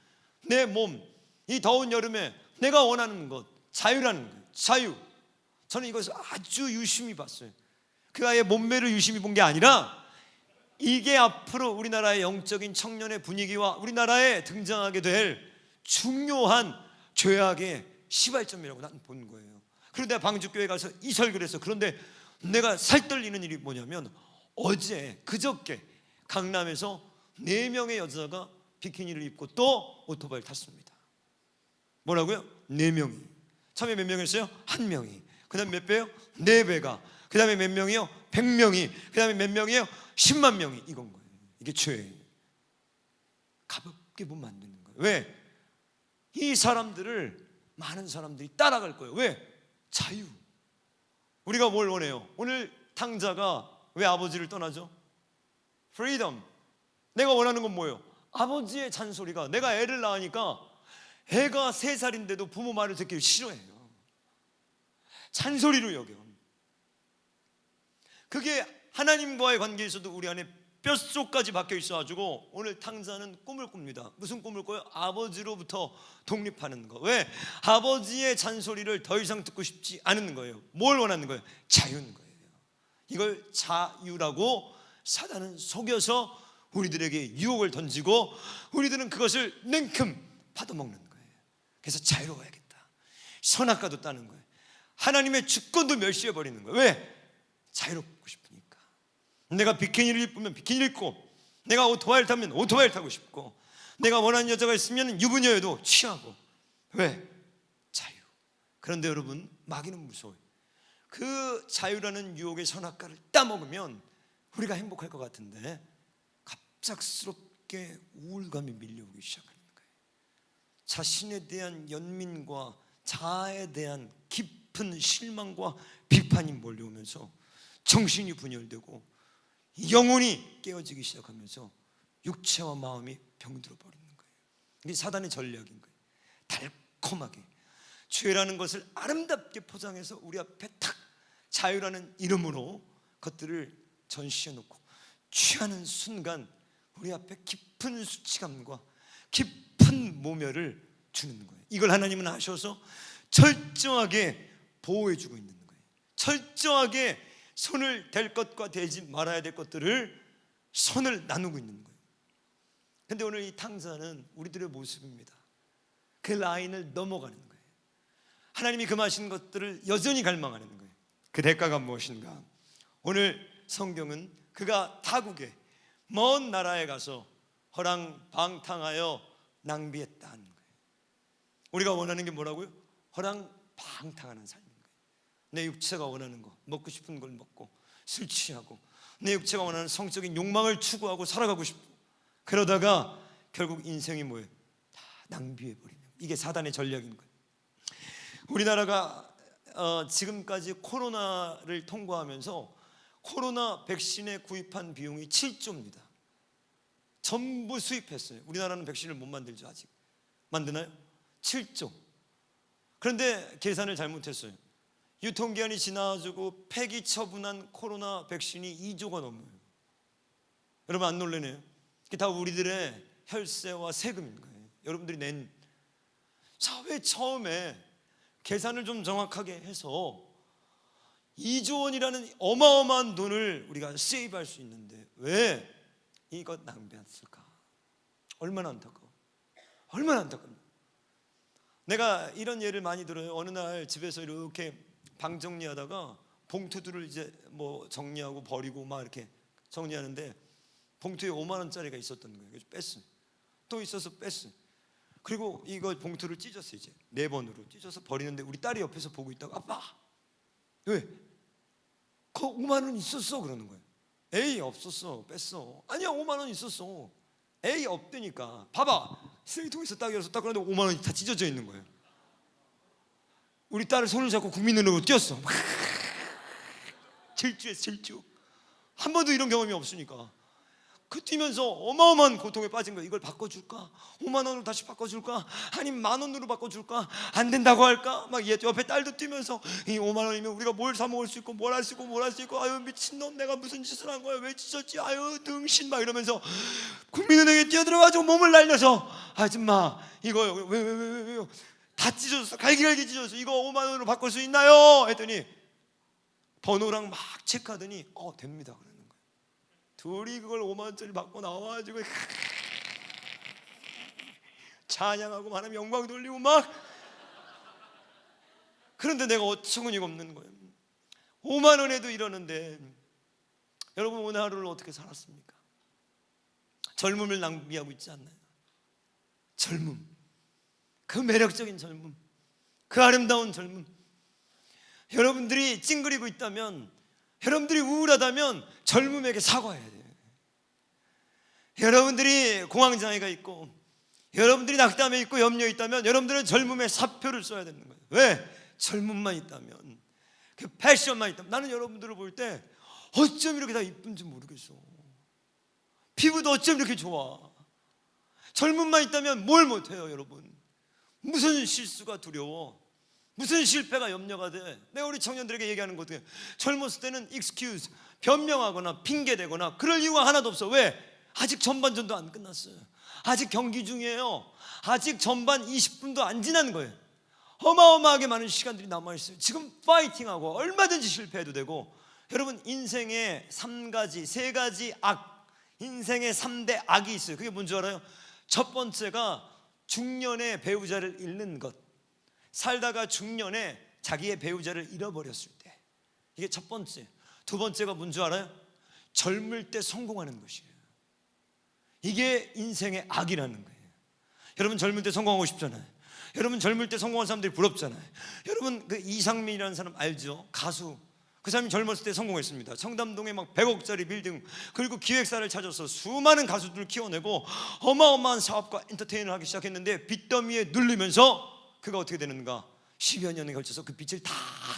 내 몸, 이 더운 여름에 내가 원하는 것, 자유라는 거예요. 자유. 저는 이것을 아주 유심히 봤어요. 그 아이의 몸매를 유심히 본 게 아니라, 이게 앞으로 우리나라의 영적인 청년의 분위기와 우리나라에 등장하게 될 중요한 죄악의 시발점이라고 나는 본 거예요. 그런데 내가 방주교회 가서 이 설교를 했어. 그런데 내가 살떨리는 일이 뭐냐면, 어제 그저께 강남에서 4명의 여자가 비키니를 입고 또 오토바이를 탔습니다. 뭐라고요? 4명이. 처음에 몇 명이었어요? 1명이. 그 다음에 몇 배요? 4배가. 그 다음에 몇 명이요? 100명이. 그 다음에 몇 명이요? 10만 명이. 이건 거예요. 이게 죄예요. 가볍게 보면 안 되는 거예요. 왜? 이 사람들을 많은 사람들이 따라갈 거예요. 왜? 자유. 우리가 뭘 원해요? 오늘 탕자가 왜 아버지를 떠나죠? 프리덤. 내가 원하는 건 뭐예요? 아버지의 잔소리가, 내가 애를 낳으니까 애가 3살인데도 부모 말을 듣기 싫어해요. 잔소리로 여겨. 그게 하나님과의 관계에서도 우리 안에 뼛속까지 박혀 있어가지고 오늘 탕자는 꿈을 꿉니다. 무슨 꿈을 꿔요? 아버지로부터 독립하는 거. 왜? 아버지의 잔소리를 더 이상 듣고 싶지 않은 거예요. 뭘 원하는 거예요? 자유인 거예요. 이걸 자유라고 사단은 속여서 우리들에게 유혹을 던지고, 우리들은 그것을 냉큼 받아먹는 거예요. 그래서 자유로워야겠다. 선악과도 따는 거예요. 하나님의 주권도 멸시해버리는 거예요. 왜? 자유롭고 싶으니까. 내가 비키니를 입으면 비키니를 입고, 내가 오토바이를 타면 오토바이를 타고 싶고, 내가 원하는 여자가 있으면 유부녀여도 취하고. 왜? 자유. 그런데 여러분, 마귀는 무서워요. 그 자유라는 유혹의 선악과를 따먹으면 우리가 행복할 것 같은데 갑작스럽게 우울감이 밀려오기 시작하는 거예요. 자신에 대한 연민과 자아에 대한 깊은 실망과 비판이 몰려오면서 정신이 분열되고, 영혼이 깨어지기 시작하면서 육체와 마음이 병들어 버리는 거예요. 이게 사단의 전략인 거예요. 달콤하게 죄라는 것을 아름답게 포장해서 우리 앞에 탁 자유라는 이름으로 것들을 전시해 놓고 취하는 순간 우리 앞에 깊은 수치감과 깊은 모멸을 주는 거예요. 이걸 하나님은 아셔서 철저하게 보호해 주고 있는 거예요. 철저하게 손을 댈 것과 대지 말아야 될 것들을 손을 나누고 있는 거예요. 근데 오늘 이 탕자는 우리들의 모습입니다. 그 라인을 넘어가는 거예요. 하나님이 금하신 것들을 여전히 갈망하는 거예요. 그 대가가 무엇인가? 오늘 성경은 그가 타국에 먼 나라에 가서 허랑방탕하여 낭비했다는 거예요. 우리가 원하는 게 뭐라고요? 허랑방탕하는 삶인 거예요. 내 육체가 원하는 거, 먹고 싶은 걸 먹고 술 취하고 내 육체가 원하는 성적인 욕망을 추구하고 살아가고 싶고, 그러다가 결국 인생이 뭐예요? 다 낭비해버리는, 이게 사단의 전략인 거예요. 우리나라가 지금까지 코로나를 통과하면서 코로나 백신에 구입한 비용이 7조입니다. 전부 수입했어요. 우리나라는 백신을 못 만들죠. 아직 만드나요? 7조. 그런데 계산을 잘못했어요. 유통기한이 지나가지고 폐기 처분한 코로나 백신이 2조가 넘어요. 여러분 안 놀라네요? 이게 다 우리들의 혈세와 세금인 거예요. 여러분들이 낸. 왜 처음에 계산을 좀 정확하게 해서 2조 원이라는 어마어마한 돈을 우리가 세이브할 수 있는데 왜 이것 낭비했을까? 얼마나 안타까워. 얼마나 안타깝냐. 내가 이런 예를 많이 들어요. 어느 날 집에서 이렇게 방 정리하다가 봉투들을 이제 뭐 정리하고 버리고 막 이렇게 정리하는데 봉투에 5만 원짜리가 있었던 거예요. 그래서 뺐어요. 또 있어서 뺐어요. 그리고 이거 봉투를 찢었어요. 이제 4번으로 찢어서 버리는데 우리 딸이 옆에서 보고 있다가 아빠 왜? 그 5만 원 있었어 그러는 거예요. 에이 없었어 뺐어. 아니야 5만 원 있었어. 에이 없다니까. 봐봐 쓰레기통에서 딱 열어서 딱 그러는데 5만 원이 다 찢어져 있는 거예요. 우리 딸을 손을 잡고 국민은행으로 뛰었어. 질주했어. 질주. 한 번도 이런 경험이 없으니까 그 뛰면서 어마어마한 고통에 빠진 거야. 이걸 바꿔줄까? 5만 원으로 다시 바꿔줄까? 아니면 10,000원으로 바꿔줄까? 안 된다고 할까? 막 옆에 딸도 뛰면서 이 5만 원이면 우리가 뭘 사 먹을 수 있고 뭘 할 수 있고 뭘 할 수 있고, 아유 미친놈 내가 무슨 짓을 한 거야? 왜 찢었지? 아유 등신 막 이러면서 국민은행에 뛰어들어가지고 몸을 날려서 아줌마 이거 왜요? 다 찢어졌어. 갈기갈기 찢어졌어. 이거 5만 원으로 바꿀 수 있나요? 했더니 번호랑 막 체크하더니 됩니다 그러는 거예요. 둘이 그걸 5만 원짜리 받고 나와가지고 찬양하고 하나님 영광 돌리고 막. 그런데 내가 어처구니가 없는 거예요. 5만 원에도 이러는데 여러분 오늘 하루를 어떻게 살았습니까? 젊음을 낭비하고 있지 않나요? 젊음, 그 매력적인 젊음, 그 아름다운 젊음. 여러분들이 찡그리고 있다면, 여러분들이 우울하다면 젊음에게 사과해야 돼요. 여러분들이 공황장애가 있고 여러분들이 낙담해 있고 염려해 있다면 여러분들은 젊음의 사표를 써야 되는 거예요. 왜? 젊음만 있다면, 그 패션만 있다면. 나는 여러분들을 볼 때 어쩜 이렇게 다 이쁜지 모르겠어. 피부도 어쩜 이렇게 좋아. 젊음만 있다면 뭘 못해요 여러분. 무슨 실수가 두려워, 무슨 실패가 염려가 돼. 내가 우리 청년들에게 얘기하는 것 같아요. 젊었을 때는 excuse, 변명하거나 핑계대거나 그럴 이유가 하나도 없어. 왜? 아직 전반전도 안 끝났어요. 아직 경기 중이에요. 아직 전반 20분도 안 지난 거예요. 어마어마하게 많은 시간들이 남아있어요. 지금 파이팅하고 얼마든지 실패해도 되고. 여러분 인생에 3가지 악, 인생에 3대 악이 있어요. 그게 뭔지 알아요? 첫 번째가 중년에 배우자를 잃는 것. 살다가 중년에 자기의 배우자를 잃어버렸을 때, 이게 첫 번째. 두 번째가 뭔지 알아요? 젊을 때 성공하는 것이에요. 이게 인생의 악이라는 거예요. 여러분 젊을 때 성공하고 싶잖아요. 여러분 젊을 때 성공한 사람들이 부럽잖아요. 여러분 그 이상민이라는 사람 알죠? 가수. 그 사람이 젊었을 때 성공했습니다. 청담동에 막 100억짜리 빌딩, 그리고 기획사를 찾아서 수많은 가수들을 키워내고 어마어마한 사업과 엔터테인을 하기 시작했는데 빚더미에 눌리면서 그가 어떻게 되는가? 10여 년에 걸쳐서 그 빚을 다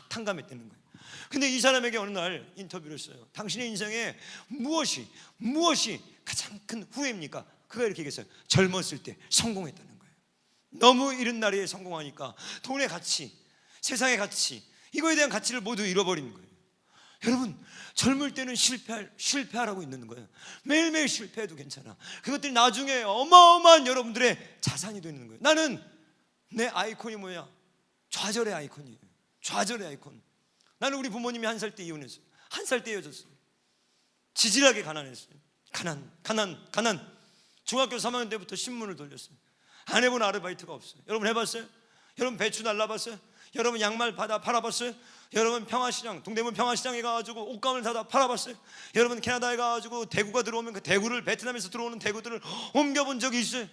탕감했다는 거예요. 근데 이 사람에게 어느 날 인터뷰를 했어요. 당신의 인생에 무엇이 가장 큰 후회입니까? 그가 이렇게 얘기했어요. 젊었을 때 성공했다는 거예요. 너무 이른 나이에 성공하니까 돈의 가치, 세상의 가치, 이거에 대한 가치를 모두 잃어버리는 거예요. 여러분, 젊을 때는 실패하라고 있는 거예요. 매일매일 실패해도 괜찮아. 그것들이 나중에 어마어마한 여러분들의 자산이 되는 거예요. 나는 내 아이콘이 뭐야? 좌절의 아이콘이에요. 좌절의 아이콘. 나는 우리 부모님이 1살 때 이혼했어요. 1살 때 헤어졌어요. 지질하게 가난했어요. 가난. 중학교 3학년 때부터 신문을 돌렸어요. 안 해본 아르바이트가 없어요. 여러분 해봤어요? 여러분 배추 날라봤어요? 여러분 양말 받아 팔아봤어요? 여러분 평화시장, 동대문 평화시장에 가가지고 옷감을 사다 팔아봤어요? 여러분 캐나다에 가가지고 대구가 들어오면 그 대구를, 베트남에서 들어오는 대구들을 옮겨본 적이 있어요?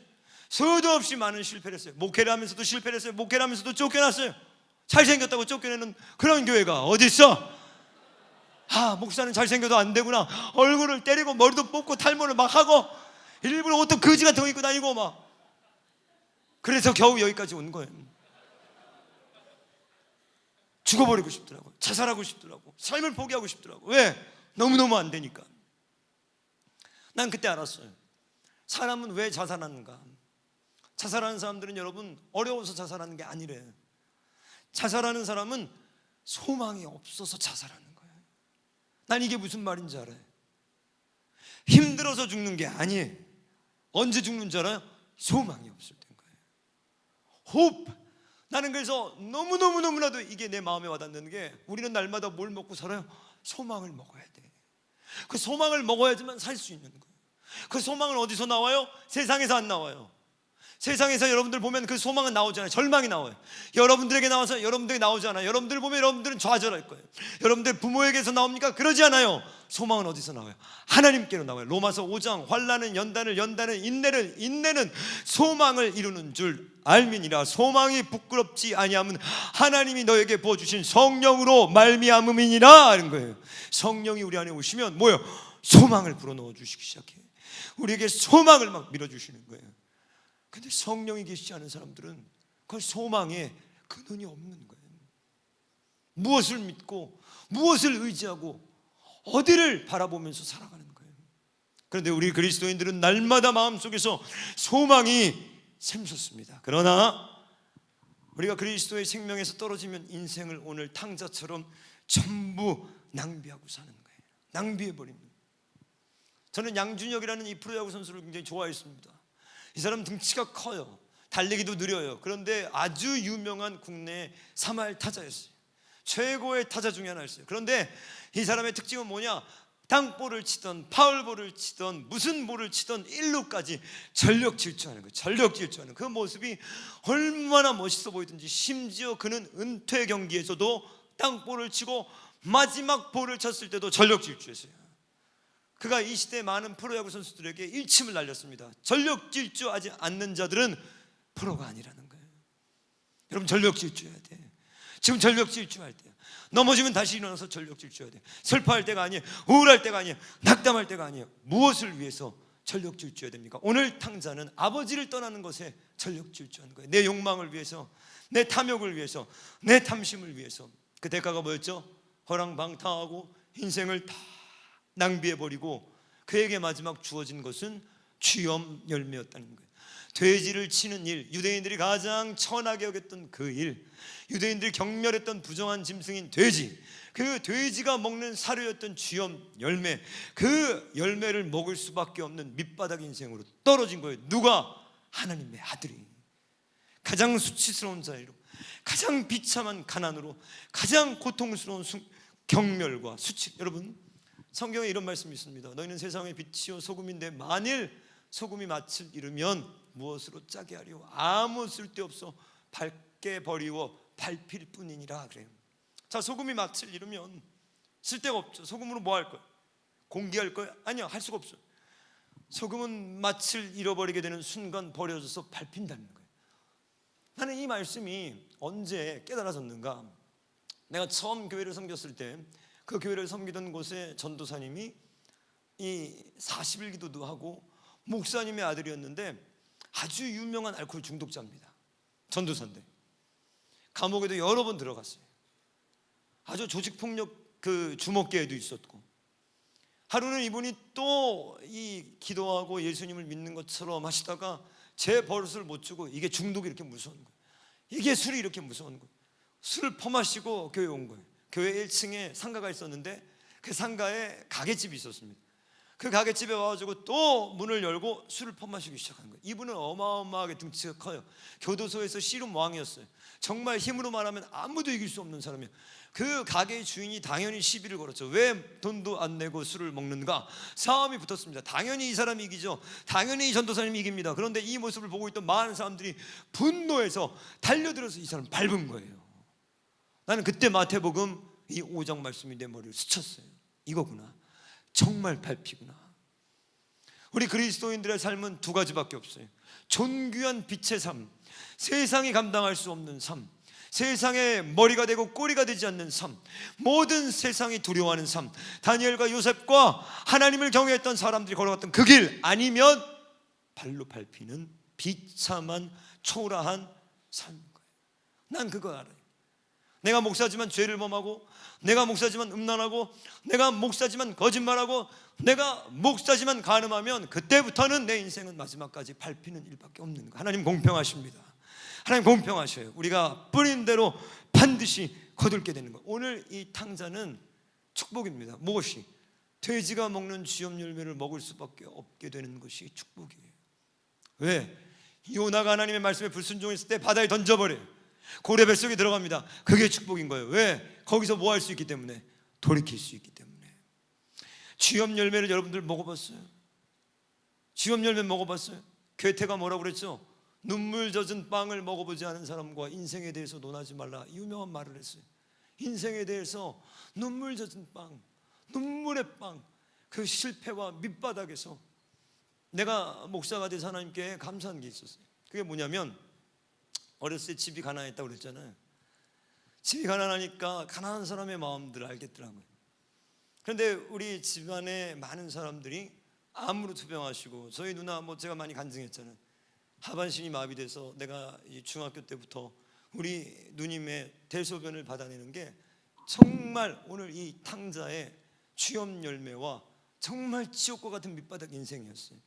수도 없이 많은 실패를 했어요. 목회를 하면서도 실패를 했어요. 목회를 하면서도 쫓겨났어요. 잘생겼다고 쫓겨내는 그런 교회가 어디 있어? 목사는 잘생겨도 안 되구나. 얼굴을 때리고 머리도 뽑고 탈모를 막 하고 일부러 옷도 거지 같은 거 입고 다니고 막. 그래서 겨우 여기까지 온 거예요. 죽어버리고 싶더라고. 자살하고 싶더라고. 삶을 포기하고 싶더라고. 왜? 너무너무 안 되니까. 난 그때 알았어요. 사람은 왜 자살하는가? 자살하는 사람들은 여러분 어려워서 자살하는 게 아니래. 자살하는 사람은 소망이 없어서 자살하는 거예요. 난 이게 무슨 말인지 알아요. 힘들어서 죽는 게 아니에요. 언제 죽는 줄 알아요? 소망이 없을 때인 거예요. 호흡. 나는 그래서 너무나도 이게 내 마음에 와닿는 게, 우리는 날마다 뭘 먹고 살아요? 소망을 먹어야 돼. 그 소망을 먹어야지만 살 수 있는 거예요. 그 소망은 어디서 나와요? 세상에서 안 나와요. 세상에서 여러분들 보면 그 소망은 나오잖아요. 절망이 나와요. 여러분들에게 나와서 여러분들에게 나오지 않아요. 여러분들 보면 여러분들은 좌절할 거예요. 여러분들 부모에게서 나옵니까? 그러지 않아요. 소망은 어디서 나와요? 하나님께로 나와요. 로마서 5장 환난은 연단을, 연단은 인내는 소망을 이루는 줄 알미니라. 소망이 부끄럽지 아니함은 하나님이 너에게 부어주신 성령으로 말미암음이니라 하는 거예요. 성령이 우리 안에 오시면 뭐예요? 소망을 불어넣어 주시기 시작해요. 우리에게 소망을 막 밀어주시는 거예요. 근데 성령이 계시지 않은 사람들은 그 소망에 근원이 없는 거예요. 무엇을 믿고 무엇을 의지하고 어디를 바라보면서 살아가는 거예요. 그런데 우리 그리스도인들은 날마다 마음속에서 소망이 샘솟습니다. 그러나 우리가 그리스도의 생명에서 떨어지면 인생을 오늘 탕자처럼 전부 낭비하고 사는 거예요. 낭비해버립니다. 저는 양준혁이라는 이 프로야구 선수를 굉장히 좋아했습니다. 이 사람 등치가 커요. 달리기도 느려요. 그런데 아주 유명한 국내 3할 타자였어요. 최고의 타자 중에 하나였어요. 그런데 이 사람의 특징은 뭐냐? 땅볼을 치던 파울볼을 치던 무슨 볼을 치던 1루까지 전력 질주하는 거예요. 전력 질주하는 그 모습이 얼마나 멋있어 보이든지, 심지어 그는 은퇴 경기에서도 땅볼을 치고 마지막 볼을 쳤을 때도 전력 질주했어요. 그가 이 시대의 많은 프로야구 선수들에게 일침을 날렸습니다. 전력 질주하지 않는 자들은 프로가 아니라는 거예요. 여러분 전력 질주해야 돼. 지금 전력 질주할 때야. 넘어지면 다시 일어나서 전력 질주해야 돼. 슬퍼할 때가 아니에요. 우울할 때가 아니에요. 낙담할 때가 아니에요. 무엇을 위해서 전력 질주해야 됩니까? 오늘 탕자는 아버지를 떠나는 것에 전력 질주하는 거예요. 내 욕망을 위해서, 내 탐욕을 위해서, 내 탐심을 위해서. 그 대가가 뭐였죠? 허랑방탕하고 인생을 다 낭비해버리고 그에게 마지막 주어진 것은 쥐염 열매였다는 거예요. 돼지를 치는 일, 유대인들이 가장 천하게 여겼던 그 일, 유대인들이 경멸했던 부정한 짐승인 돼지, 그 돼지가 먹는 사료였던 쥐염 열매, 그 열매를 먹을 수밖에 없는 밑바닥 인생으로 떨어진 거예요. 누가? 하나님의 아들이. 가장 수치스러운 자리로, 가장 비참한 가난으로, 가장 고통스러운 경멸과 수치. 여러분 성경에 이런 말씀이 있습니다. 너희는 세상의 빛이요 소금인데 만일 소금이 맛을 잃으면 무엇으로 짜게 하리요? 아무 쓸데없어 밝게 버리워 밟힐 뿐이니라 그래요. 자, 소금이 맛을 잃으면 쓸데가 없죠. 소금으로 뭐 할 거예요? 공기할 거예요? 아니요, 할 수가 없어요. 소금은 맛을 잃어버리게 되는 순간 버려져서 밟힌다는 거예요. 나는 이 말씀이 언제 깨달아졌는가? 내가 처음 교회를 섬겼을 때 그 교회를 섬기던 곳에 전도사님이 이 40일 기도도 하고 목사님의 아들이었는데 아주 유명한 알코올 중독자입니다. 전도사인데 감옥에도 여러 번 들어갔어요. 아주 조직폭력 그 주먹계에도 있었고, 하루는 이분이 또 이 기도하고 예수님을 믿는 것처럼 하시다가 제 버릇을 못 주고, 이게 중독이 이렇게 무서운 거예요. 이게 술이 이렇게 무서운 거예요. 술을 퍼마시고 교회 온 거예요. 교회 1층에 상가가 있었는데 그 상가에 가게집이 있었습니다. 그 가게집에 와가지고 또 문을 열고 술을 퍼마시기 시작한 거예요. 이분은 어마어마하게 등치가 커요. 교도소에서 씨름 왕이었어요. 정말 힘으로 말하면 아무도 이길 수 없는 사람이에요. 그 가게의 주인이 당연히 시비를 걸었죠. 왜 돈도 안 내고 술을 먹는가? 싸움이 붙었습니다. 당연히 이 사람이 이기죠. 당연히 이 전도사님이 이깁니다. 그런데 이 모습을 보고 있던 많은 사람들이 분노해서 달려들어서 이 사람을 밟은 거예요. 나는 그때 마태복음 이 5장 말씀이 내 머리를 스쳤어요. 이거구나, 정말 밟히구나. 우리 그리스도인들의 삶은 두 가지밖에 없어요. 존귀한 빛의 삶, 세상이 감당할 수 없는 삶, 세상에 머리가 되고 꼬리가 되지 않는 삶, 모든 세상이 두려워하는 삶, 다니엘과 요셉과 하나님을 경외했던 사람들이 걸어갔던 그 길, 아니면 발로 밟히는 비참한 초라한 삶인 거예요. 난 그거 알아요. 내가 목사지만 죄를 범하고, 내가 목사지만 음란하고, 내가 목사지만 거짓말하고, 내가 목사지만 간음하면 그때부터는 내 인생은 마지막까지 밟히는 일밖에 없는 거예요. 하나님 공평하십니다. 하나님 공평하셔요. 우리가 뿌린 대로 반드시 거둘게 되는 거예요. 오늘 이 탕자는 축복입니다. 무엇이? 돼지가 먹는 쥐염 열매를 먹을 수밖에 없게 되는 것이 축복이에요. 왜? 요나가 하나님의 말씀에 불순종했을 때 바다에 던져버려요. 고래 뱃속에 들어갑니다. 그게 축복인 거예요. 왜? 거기서 뭐 할 수 있기 때문에? 돌이킬 수 있기 때문에. 쥐염 열매를 여러분들 먹어봤어요? 쥐염 열매 먹어봤어요? 괴테가 뭐라고 그랬죠? 눈물 젖은 빵을 먹어보지 않은 사람과 인생에 대해서 논하지 말라, 유명한 말을 했어요. 인생에 대해서 눈물 젖은 빵, 눈물의 빵, 그 실패와 밑바닥에서 내가 목사가 돼서 하나님께 감사한 게 있었어요. 그게 뭐냐면, 어렸을 때 집이 가난했다고 그랬잖아요. 집이 가난하니까 가난한 사람의 마음들을 알겠더라고요. 그런데 우리 집안에 많은 사람들이 암으로 투병하시고, 저희 누나 뭐 제가 많이 간증했잖아요. 하반신이 마비돼서 내가 중학교 때부터 우리 누님의 대소변을 받아내는 게 정말 오늘 이 탕자의 쥐염 열매와 정말 지옥과 같은 밑바닥 인생이었어요.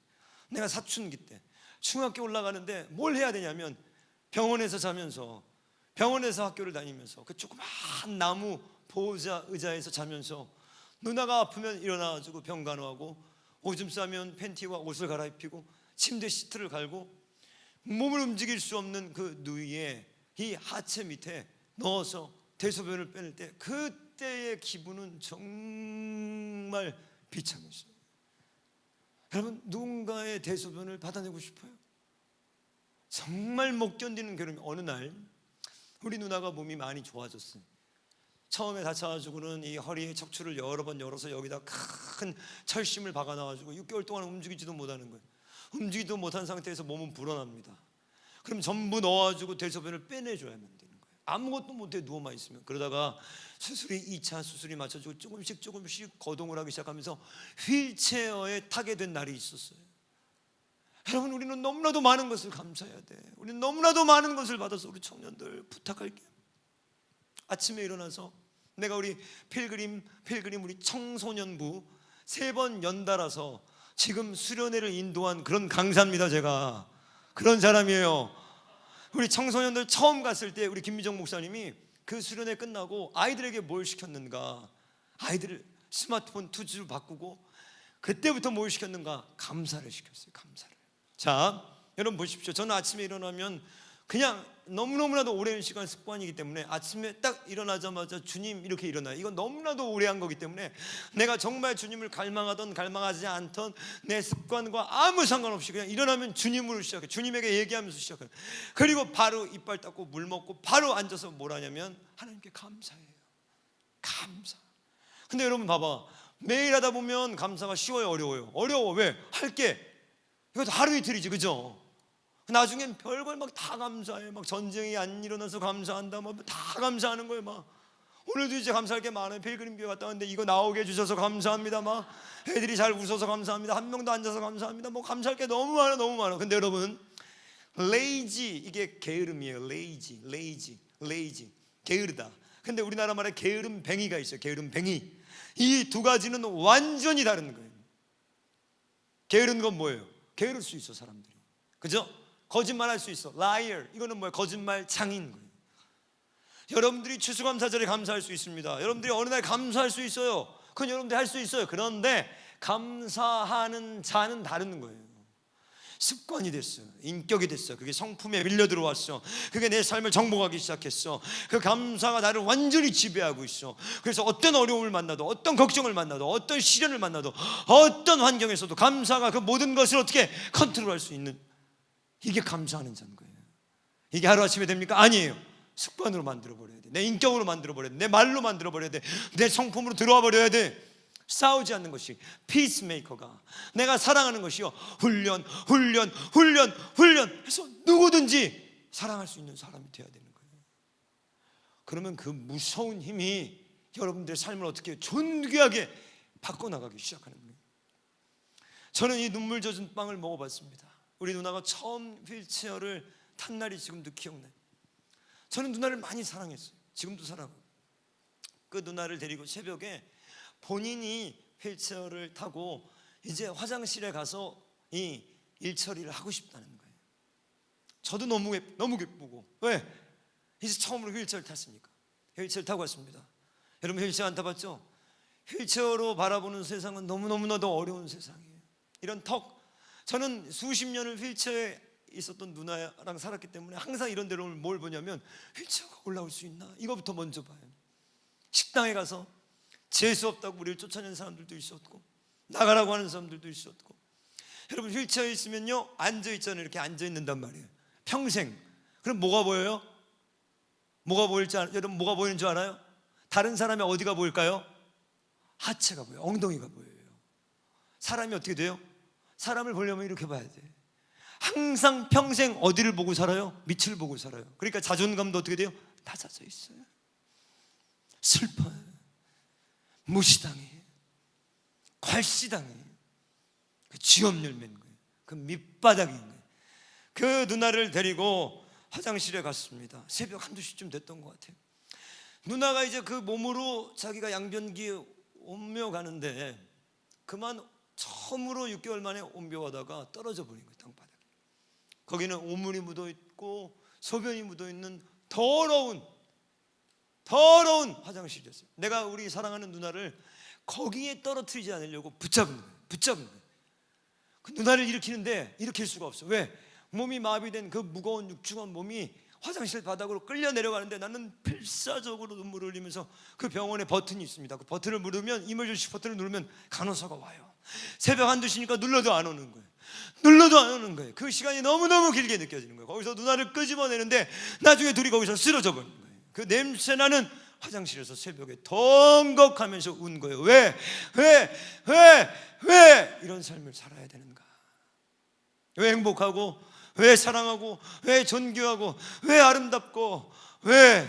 내가 사춘기 때 중학교 올라가는데 뭘 해야 되냐면, 병원에서 자면서, 병원에서 학교를 다니면서 그 조그만 나무 보호자 의자에서 자면서, 누나가 아프면 일어나가지고 병 간호하고, 오줌 싸면 팬티와 옷을 갈아입히고, 침대 시트를 갈고, 몸을 움직일 수 없는 그 누이의 이 하체 밑에 넣어서 대소변을 빼낼 때, 그때의 기분은 정말 비참했어요. 여러분, 누군가의 대소변을 받아내고 싶어요? 정말 못 견디는 괴로움이. 어느 날 우리 누나가 몸이 많이 좋아졌어요. 처음에 다쳐가지고는 이 허리에 척추를 여러 번 열어서 여기다 큰 철심을 박아놔가지고 6개월 동안 움직이지도 못하는 거예요. 움직이지도 못한 상태에서 몸은 불어납니다. 그럼 전부 넣어가지고 대소변을 빼내줘야만 되는 거예요. 아무것도 못해 누워만 있으면. 그러다가 수술이 2차 수술이 맞춰지고 조금씩 거동을 하기 시작하면서 휠체어에 타게 된 날이 있었어요. 여러분, 우리는 너무나도 많은 것을 감사해야 돼. 우리는 너무나도 많은 것을 받아서 우리 청년들 부탁할게요. 아침에 일어나서 내가 우리 필그림 우리 청소년부 3번 연달아서 지금 수련회를 인도한 그런 강사입니다. 제가 그런 사람이에요. 우리 청소년들 처음 갔을 때 우리 김미정 목사님이 그 수련회 끝나고 아이들에게 뭘 시켰는가, 아이들을 스마트폰 투지로 바꾸고, 그때부터 뭘 시켰는가? 감사를 시켰어요. 감사를. 자, 여러분 보십시오. 저는 아침에 일어나면 그냥 너무나도 오랜 시간 습관이기 때문에 아침에 딱 일어나자마자 주님 이렇게 일어나요. 이건 너무나도 오래 한 거기 때문에 내가 정말 주님을 갈망하던 갈망하지 않던 내 습관과 아무 상관없이 그냥 일어나면 주님으로 시작해. 주님에게 얘기하면서 시작해요. 그리고 바로 이빨 닦고 물 먹고 바로 앉아서 뭘 하냐면 하나님께 감사해요. 감사. 근데 여러분 봐봐, 매일 하다 보면 감사가 쉬워요, 어려워요? 어려워. 왜? 할게 이것도 하루 이틀이지, 그죠? 나중엔 별걸 막 다 감사해. 막 전쟁이 안 일어나서 감사한다, 뭐 다 감사하는 거예요. 막 오늘도 이제 감사할 게 많아요. 필그림교회 갔다 왔는데 이거 나오게 해주셔서 감사합니다. 막 애들이 잘 웃어서 감사합니다. 한 명도 앉아서 감사합니다. 뭐 감사할 게 너무 많아. 근데 여러분, lazy, 이게 게으름이에요. lazy, 게으르다. 근데 우리나라 말에 게으름뱅이가 있어요. 게으름뱅이. 이 두 가지는 완전히 다른 거예요. 게으른 건 뭐예요? 게으를 수 있어 사람들이, 그죠? 거짓말할 수 있어. liar. 이거는 뭐예요? 거짓말 장인 거예요. 여러분들이 추수감사절에 감사할 수 있습니다. 여러분들이 어느 날 감사할 수 있어요. 그건 여러분들이 할 수 있어요. 그런데 감사하는 자는 다른 거예요. 습관이 됐어요. 인격이 됐어요. 그게 성품에 밀려 들어왔어. 그게 내 삶을 정복하기 시작했어. 그 감사가 나를 완전히 지배하고 있어. 그래서 어떤 어려움을 만나도, 어떤 걱정을 만나도, 어떤 시련을 만나도, 어떤 환경에서도 감사가 그 모든 것을 어떻게 컨트롤할 수 있는, 이게 감사하는 자인 거예요. 이게 하루아침에 됩니까? 아니에요. 습관으로 만들어버려야 돼. 내 인격으로 만들어버려야 돼. 내 말로 만들어버려야 돼. 내 성품으로 들어와 버려야 돼. 싸우지 않는 것이 피스메이커가, 내가 사랑하는 것이요, 훈련 해서 누구든지 사랑할 수 있는 사람이 되어야 되는 거예요. 그러면 그 무서운 힘이 여러분들의 삶을 어떻게 존귀하게 바꿔나가기 시작하는 거예요. 저는 이 눈물 젖은 빵을 먹어봤습니다. 우리 누나가 처음 휠체어를 탄 날이 지금도 기억나요. 저는 누나를 많이 사랑했어요. 지금도 사랑하고. 그 누나를 데리고 새벽에 본인이 휠체어를 타고 이제 화장실에 가서 이 일처리를 하고 싶다는 거예요. 저도 너무 기쁘고. 왜? 이제 처음으로 휠체어를 탔으니까. 휠체어를 타고 왔습니다. 여러분 휠체어 안 타봤죠? 휠체어로 바라보는 세상은 너무너무나도 어려운 세상이에요. 이런 턱, 저는 수십 년을 휠체어에 있었던 누나랑 살았기 때문에 항상 이런 데로 뭘 보냐면, 휠체어가 올라올 수 있나? 이거부터 먼저 봐요. 식당에 가서 재수 없다고 우리를 쫓아내는 사람들도 있었고, 나가라고 하는 사람들도 있었고. 여러분 휠체어에 있으면요, 앉아있잖아요. 이렇게 앉아있는단 말이에요, 평생. 그럼 뭐가 보여요? 여러분 뭐가 보이는 줄 알아요? 다른 사람의 어디가 보일까요? 하체가 보여요. 엉덩이가 보여요. 사람이 어떻게 돼요? 사람을 보려면 이렇게 봐야 돼. 항상 평생 어디를 보고 살아요? 밑을 보고 살아요. 그러니까 자존감도 어떻게 돼요? 낮아져 있어요. 슬퍼요. 무시당해, 괄시당해. 그 쥐엄열매인 거예요. 그 밑바닥인 거예요. 그 누나를 데리고 화장실에 갔습니다. 새벽 1-2시쯤 됐던 것 같아요. 누나가 이제 그 몸으로 자기가 양변기에 옮겨가는데, 그만 처음으로 6개월 만에 옮겨가다가 떨어져 버린 거예요. 땅바닥에. 거기는 오물이 묻어있고 소변이 묻어있는 더러운 화장실이었어요. 내가 우리 사랑하는 누나를 거기에 떨어뜨리지 않으려고 붙잡은 거예요. 그 누나를 일으키는데 일으킬 수가 없어. 왜? 몸이 마비된 그 무거운 육중한 몸이 화장실 바닥으로 끌려 내려가는데, 나는 필사적으로 눈물을 흘리면서, 그 병원에 버튼이 있습니다. 그 버튼을 누르면, 이머전시 버튼을 누르면 간호사가 와요. 새벽 1-2시니까 눌러도 안 오는 거예요. 그 시간이 너무너무 길게 느껴지는 거예요. 거기서 누나를 끄집어내는데 나중에 둘이 거기서 쓰러져 버린 거예요. 그 냄새나는 화장실에서 새벽에 덩걱하면서 운 거예요. 왜 이런 삶을 살아야 되는가? 왜 행복하고, 왜 사랑하고, 왜 존귀하고, 왜 아름답고, 왜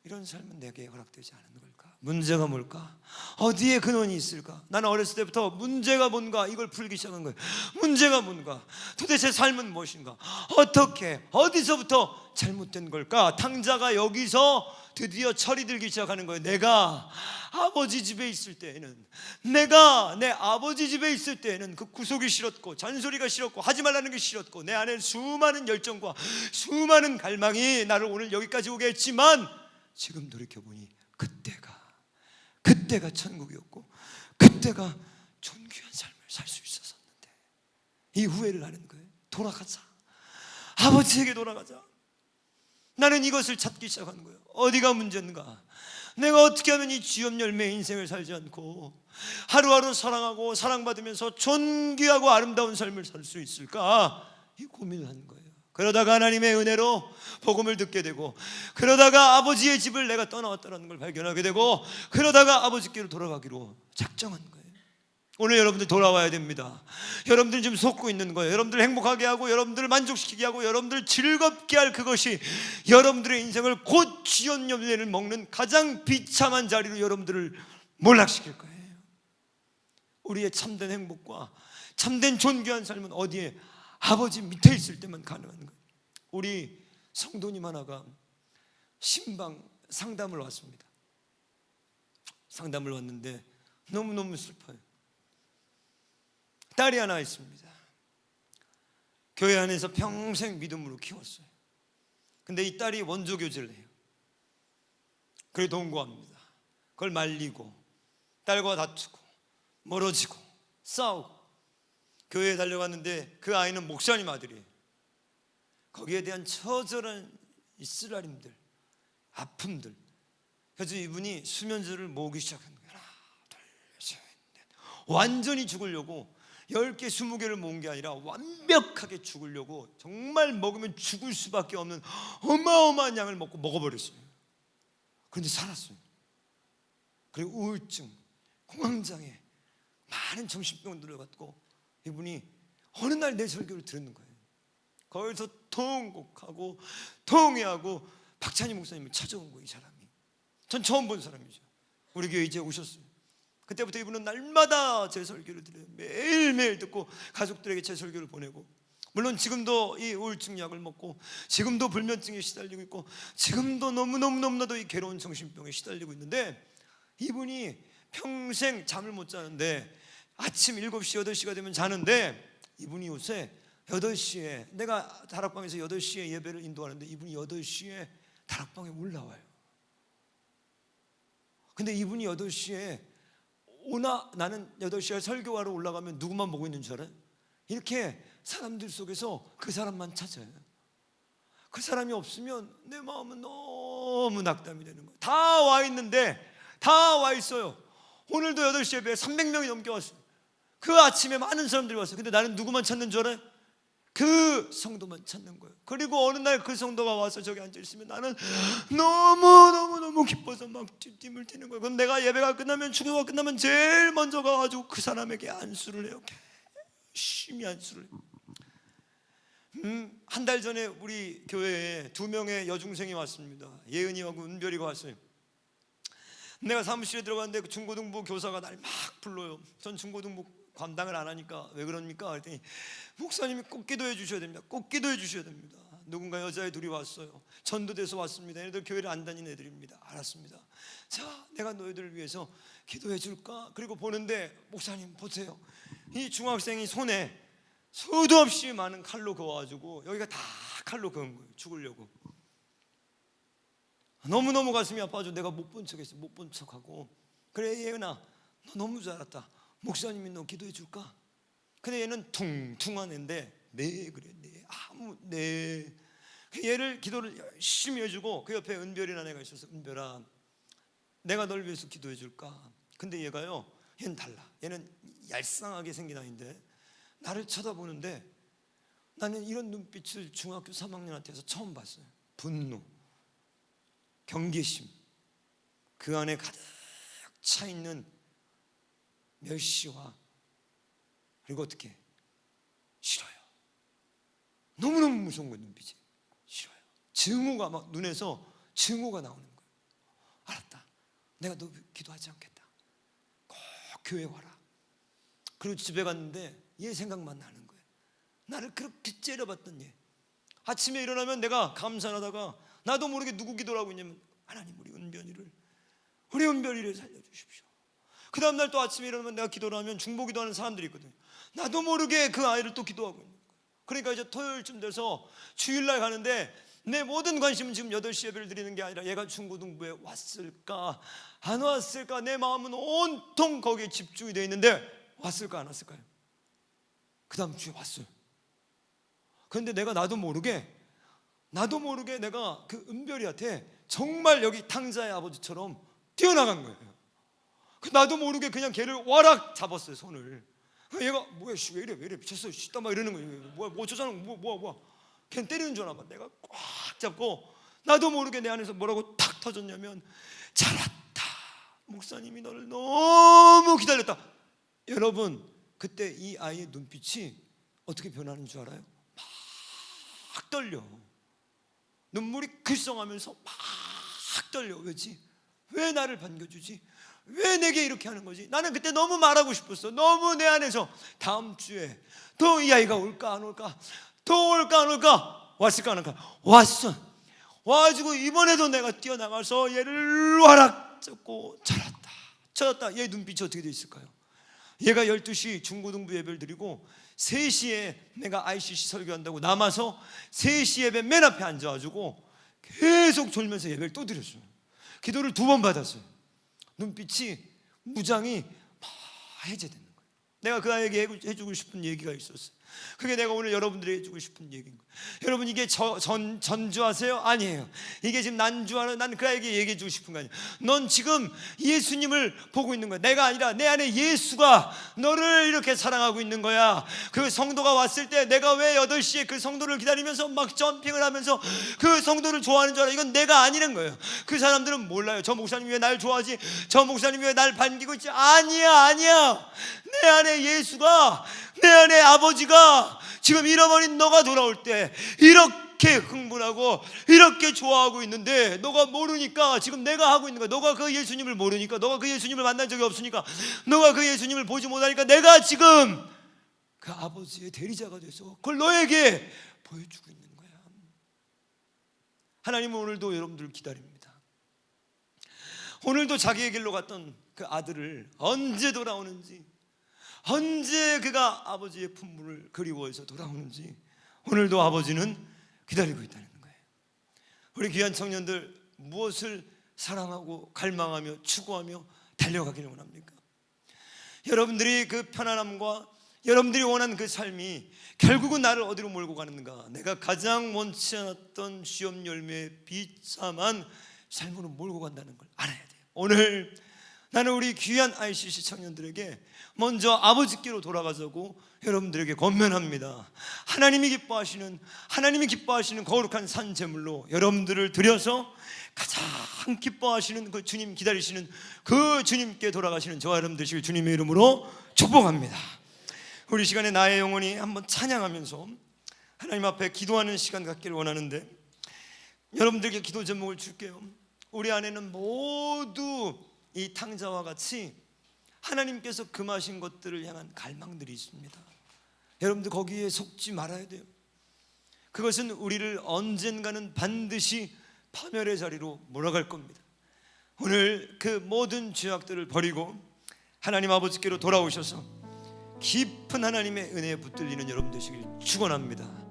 이런 삶은 내게 허락되지 않은 걸까? 문제가 뭘까? 어디에 근원이 있을까? 나는 어렸을 때부터 문제가 뭔가 이걸 풀기 시작한 거예요. 문제가 뭔가? 도대체 삶은 무엇인가? 어떻게, 어디서부터 잘못된 걸까? 탕자가 여기서 드디어 철이 들기 시작하는 거예요. 내가 아버지 집에 있을 때에는, 내가 내 아버지 집에 있을 때에는 그 구속이 싫었고, 잔소리가 싫었고, 하지 말라는 게 싫었고, 내 안에 수많은 열정과 수많은 갈망이 나를 오늘 여기까지 오게 했지만, 지금 돌이켜보니 그때가 천국이었고, 그때가 존귀한 삶을 살 수 있었는데, 이 후회를 하는 거예요. 돌아가자, 아버지에게 돌아가자. 나는 이것을 찾기 시작하는 거예요. 어디가 문제인가? 내가 어떻게 하면 이 쥐엄열매의 인생을 살지 않고 하루하루 사랑하고 사랑받으면서 존귀하고 아름다운 삶을 살 수 있을까? 이 고민을 하는 거예요. 그러다가 하나님의 은혜로 복음을 듣게 되고, 그러다가 아버지의 집을 내가 떠나왔다는 걸 발견하게 되고, 그러다가 아버지께로 돌아가기로 작정한 거예요. 오늘 여러분들 돌아와야 됩니다. 여러분들 지금 속고 있는 거예요. 여러분들 행복하게 하고, 여러분들을 만족시키게 하고, 여러분들 즐겁게 할 그것이 여러분들의 인생을 곧 쥐엄열매를 먹는 가장 비참한 자리로 여러분들을 몰락시킬 거예요. 우리의 참된 행복과 참된 존귀한 삶은 어디에? 아버지 밑에 있을 때만 가능한 거예요. 우리 성도님 하나가 신방 상담을 왔습니다. 상담을 왔는데 너무너무 슬퍼요. 딸이 하나 있습니다. 교회 안에서 평생 믿음으로 키웠어요. 근데 이 딸이 원조 교제를 해요. 그래 동거합니다. 그걸 말리고 딸과 다투고 멀어지고 싸우고 교회에 달려갔는데 그 아이는 목사님 아들이에요. 거기에 대한 처절한 이 쓰라림들, 아픔들. 그래서 이분이 수면제를 모으기 시작한 거예요. 하나, 둘, 셋, 넷. 완전히 죽으려고 10개, 20개를 모은 게 아니라 완벽하게 죽으려고 정말 먹으면 죽을 수밖에 없는 어마어마한 양을 먹어버렸어요. 그런데 살았어요. 그리고 우울증, 공황장애, 많은 정신병들을 갖고 이분이 어느 날 내 설교를 듣는 거예요. 거기서 통곡하고 통회하고 박찬희 목사님을 찾아온 거예요. 이 사람이 전 처음 본 사람이죠. 우리 교회 이제 오셨어요. 그때부터 이분은 날마다 제 설교를 들어요. 매일매일 듣고 가족들에게 제 설교를 보내고, 물론 지금도 이 우울증 약을 먹고 지금도 불면증에 시달리고 있고 지금도 너무나도 이 괴로운 정신병에 시달리고 있는데, 이분이 평생 잠을 못 자는데 아침 7시, 8시가 되면 자는데, 이분이 요새 8시에, 내가 다락방에서 8시에 예배를 인도하는데 이분이 8시에 다락방에 올라와요. 근데 이분이 8시에 오나, 나는 8시에 설교하러 올라가면 누구만 보고 있는 줄 알아요? 이렇게 사람들 속에서 그 사람만 찾아요. 그 사람이 없으면 내 마음은 너무 낙담이 되는 거예요. 다 와 있는데, 다 와 있어요. 오늘도 8시 예배에 300명이 넘게 왔어요. 그 아침에 많은 사람들이 왔어요. 근데 나는 누구만 찾는 줄 알아요? 그 성도만 찾는 거예요. 그리고 어느 날 그 성도가 와서 저기 앉아있으면 나는 너무 기뻐서 막 뒷짐을 뛰는 거예요. 그럼 내가 예배가 끝나면, 주교가 끝나면 제일 먼저 가가지고 그 사람에게 안수를 해요. 열심히 안수를 해요. 한 달 전에 우리 교회에 2명의 여중생이 왔습니다. 예은이하고 은별이가 왔어요. 내가 사무실에 들어갔는데 그 중고등부 교사가 날 막 불러요. 전 중고등부 감당을 안 하니까 왜 그럽니까? 그랬더니 목사님이 꼭 기도해 주셔야 됩니다. 꼭 기도해 주셔야 됩니다. 누군가 여자애 둘이 왔어요. 전도돼서 왔습니다. 얘네들 교회를 안 다니는 애들입니다. 알았습니다. 자, 내가 너희들을 위해서 기도해 줄까? 그리고 보는데, 목사님 보세요. 이 중학생이 손에 수도 없이 많은 칼로 그어가지고 여기가 다 칼로 그은 거예요. 죽으려고. 너무너무 가슴이 아파가지고 내가 못 본 척했어요. 못 본 척하고, 그래 예은아, 너 너무 잘했다. 목사님이 너 기도해 줄까? 근데 얘는 퉁퉁한 애인데 네 그래 네. 얘를 기도를 열심히 해주고, 그 옆에 은별이라는 애가 있어서, 은별아 내가 널 위해서 기도해 줄까? 근데 얘가요, 얘는 달라. 얘는 얄쌍하게 생긴 아이인데 나를 쳐다보는데, 나는 이런 눈빛을 중학교 3학년한테서 처음 봤어요. 분노, 경계심, 그 안에 가득 차 있는 멸시와, 그리고 어떻게 싫어요. 너무너무 무서운 거예요. 눈빛이 싫어요. 증오가 막 눈에서 증오가 나오는 거예요. 알았다, 내가 너 기도하지 않겠다. 꼭 교회 와라. 그리고 집에 갔는데 얘 생각만 나는 거예요. 나를 그렇게 째려봤던 얘. 아침에 일어나면 내가 감사하다가 나도 모르게 누구 기도를 하고 있냐면, 하나님 우리 은별이를 살려주십시오. 그 다음날 또 아침에 일어나면 내가 기도를 하면 중보 기도하는 사람들이 있거든요. 나도 모르게 그 아이를 또 기도하고 있는 거예요. 그러니까 이제 토요일쯤 돼서 주일날 가는데 내 모든 관심은 지금 8시 예배를 드리는 게 아니라 얘가 중고등부에 왔을까 안 왔을까. 내 마음은 온통 거기에 집중이 되어 있는데 왔을까 안 왔을까요? 그 다음 주에 왔어요. 그런데 내가 나도 모르게 내가 그 은별이한테 정말 여기 탕자의 아버지처럼 뛰어나간 거예요. 나도 모르게 그냥 걔를 와락 잡았어요, 손을. 얘가 뭐야, 왜 이래 미쳤어, 씻다 막 이러는 거예요. 뭐야, 뭐 저자는 뭐야. 걔는 때리는 줄 알아. 내가 꽉 잡고 나도 모르게 내 안에서 뭐라고 탁 터졌냐면, 잘왔다, 목사님이 너를 너무 기다렸다. 여러분, 그때 이 아이의 눈빛이 어떻게 변하는 줄 알아요? 막 떨려. 눈물이 글썽하면서 막 떨려. 왜지? 왜 나를 반겨주지? 왜 내게 이렇게 하는 거지? 나는 그때 너무 말하고 싶었어. 너무 내 안에서 다음 주에 또 이 아이가 올까 안 올까, 또 올까 안 올까, 왔을까 안 올까. 왔어. 와가지고 이번에도 내가 뛰어나가서 얘를 와락 잡고 찾았다. 얘 눈빛이 어떻게 돼 있을까요? 얘가 12시 중고등부 예배를 드리고 3시에 내가 ICC 설교한다고 남아서 3시 예배 맨 앞에 앉아가지고 계속 졸면서 예배를 또 드렸어요. 기도를 2번 받았어요. 눈빛이, 무장이 막 해제되는 거예요. 내가 그 아이에게 해주고 싶은 얘기가 있었어요. 그게 내가 오늘 여러분들에게 해주고 싶은 얘기인 거예요. 여러분, 이게 전주하세요? 아니에요. 이게 지금 난주하는, 난 그 아이에게 얘기해주고 싶은 거 아니에요. 넌 지금 예수님을 보고 있는 거야. 내가 아니라 내 안에 예수가 너를 이렇게 사랑하고 있는 거야. 그 성도가 왔을 때 내가 왜 8시에 그 성도를 기다리면서 막 점핑을 하면서 그 성도를 좋아하는 줄 알아? 이건 내가 아니란 거예요. 그 사람들은 몰라요. 저 목사님 왜 날 좋아하지? 저 목사님 왜 날 반기고 있지? 아니야. 내 안에 예수가, 내 안에 아버지가 지금 잃어버린 너가 돌아올 때 이렇게 흥분하고 이렇게 좋아하고 있는데, 너가 모르니까 지금 내가 하고 있는 거야. 너가 그 예수님을 모르니까, 너가 그 예수님을 만난 적이 없으니까, 너가 그 예수님을 보지 못하니까 내가 지금 그 아버지의 대리자가 돼서 그걸 너에게 보여주고 있는 거야. 하나님은 오늘도 여러분들을 기다립니다. 오늘도 자기의 길로 갔던 그 아들을 언제 돌아오는지, 언제 그가 아버지의 품물을 그리워해서 돌아오는지 오늘도 아버지는 기다리고 있다는 거예요. 우리 귀한 청년들, 무엇을 사랑하고 갈망하며 추구하며 달려가기를 원합니까? 여러분들이 그 편안함과 여러분들이 원하는 그 삶이 결국은 나를 어디로 몰고 가는가? 내가 가장 원치 않았던 시험 열매의 비참한 삶으로 몰고 간다는 걸 알아야 돼요. 오늘 나는 우리 귀한 ICC 청년들에게 먼저 아버지께로 돌아가자고 여러분들에게 권면합니다. 하나님이 기뻐하시는 거룩한 산 제물로 여러분들을 드려서 가장 기뻐하시는 그 주님, 기다리시는 그 주님께 돌아가시는 저와 여러분 되시길 주님의 이름으로 축복합니다. 우리 시간에 나의 영혼이 한번 찬양하면서 하나님 앞에 기도하는 시간 갖기를 원하는데, 여러분들께 기도 제목을 줄게요. 우리 안에는 모두 이 탕자와 같이 하나님께서 금하신 것들을 향한 갈망들이 있습니다. 여러분들 거기에 속지 말아야 돼요. 그것은 우리를 언젠가는 반드시 파멸의 자리로 몰아갈 겁니다. 오늘 그 모든 죄악들을 버리고 하나님 아버지께로 돌아오셔서 깊은 하나님의 은혜에 붙들리는 여러분 되시길 축원합니다.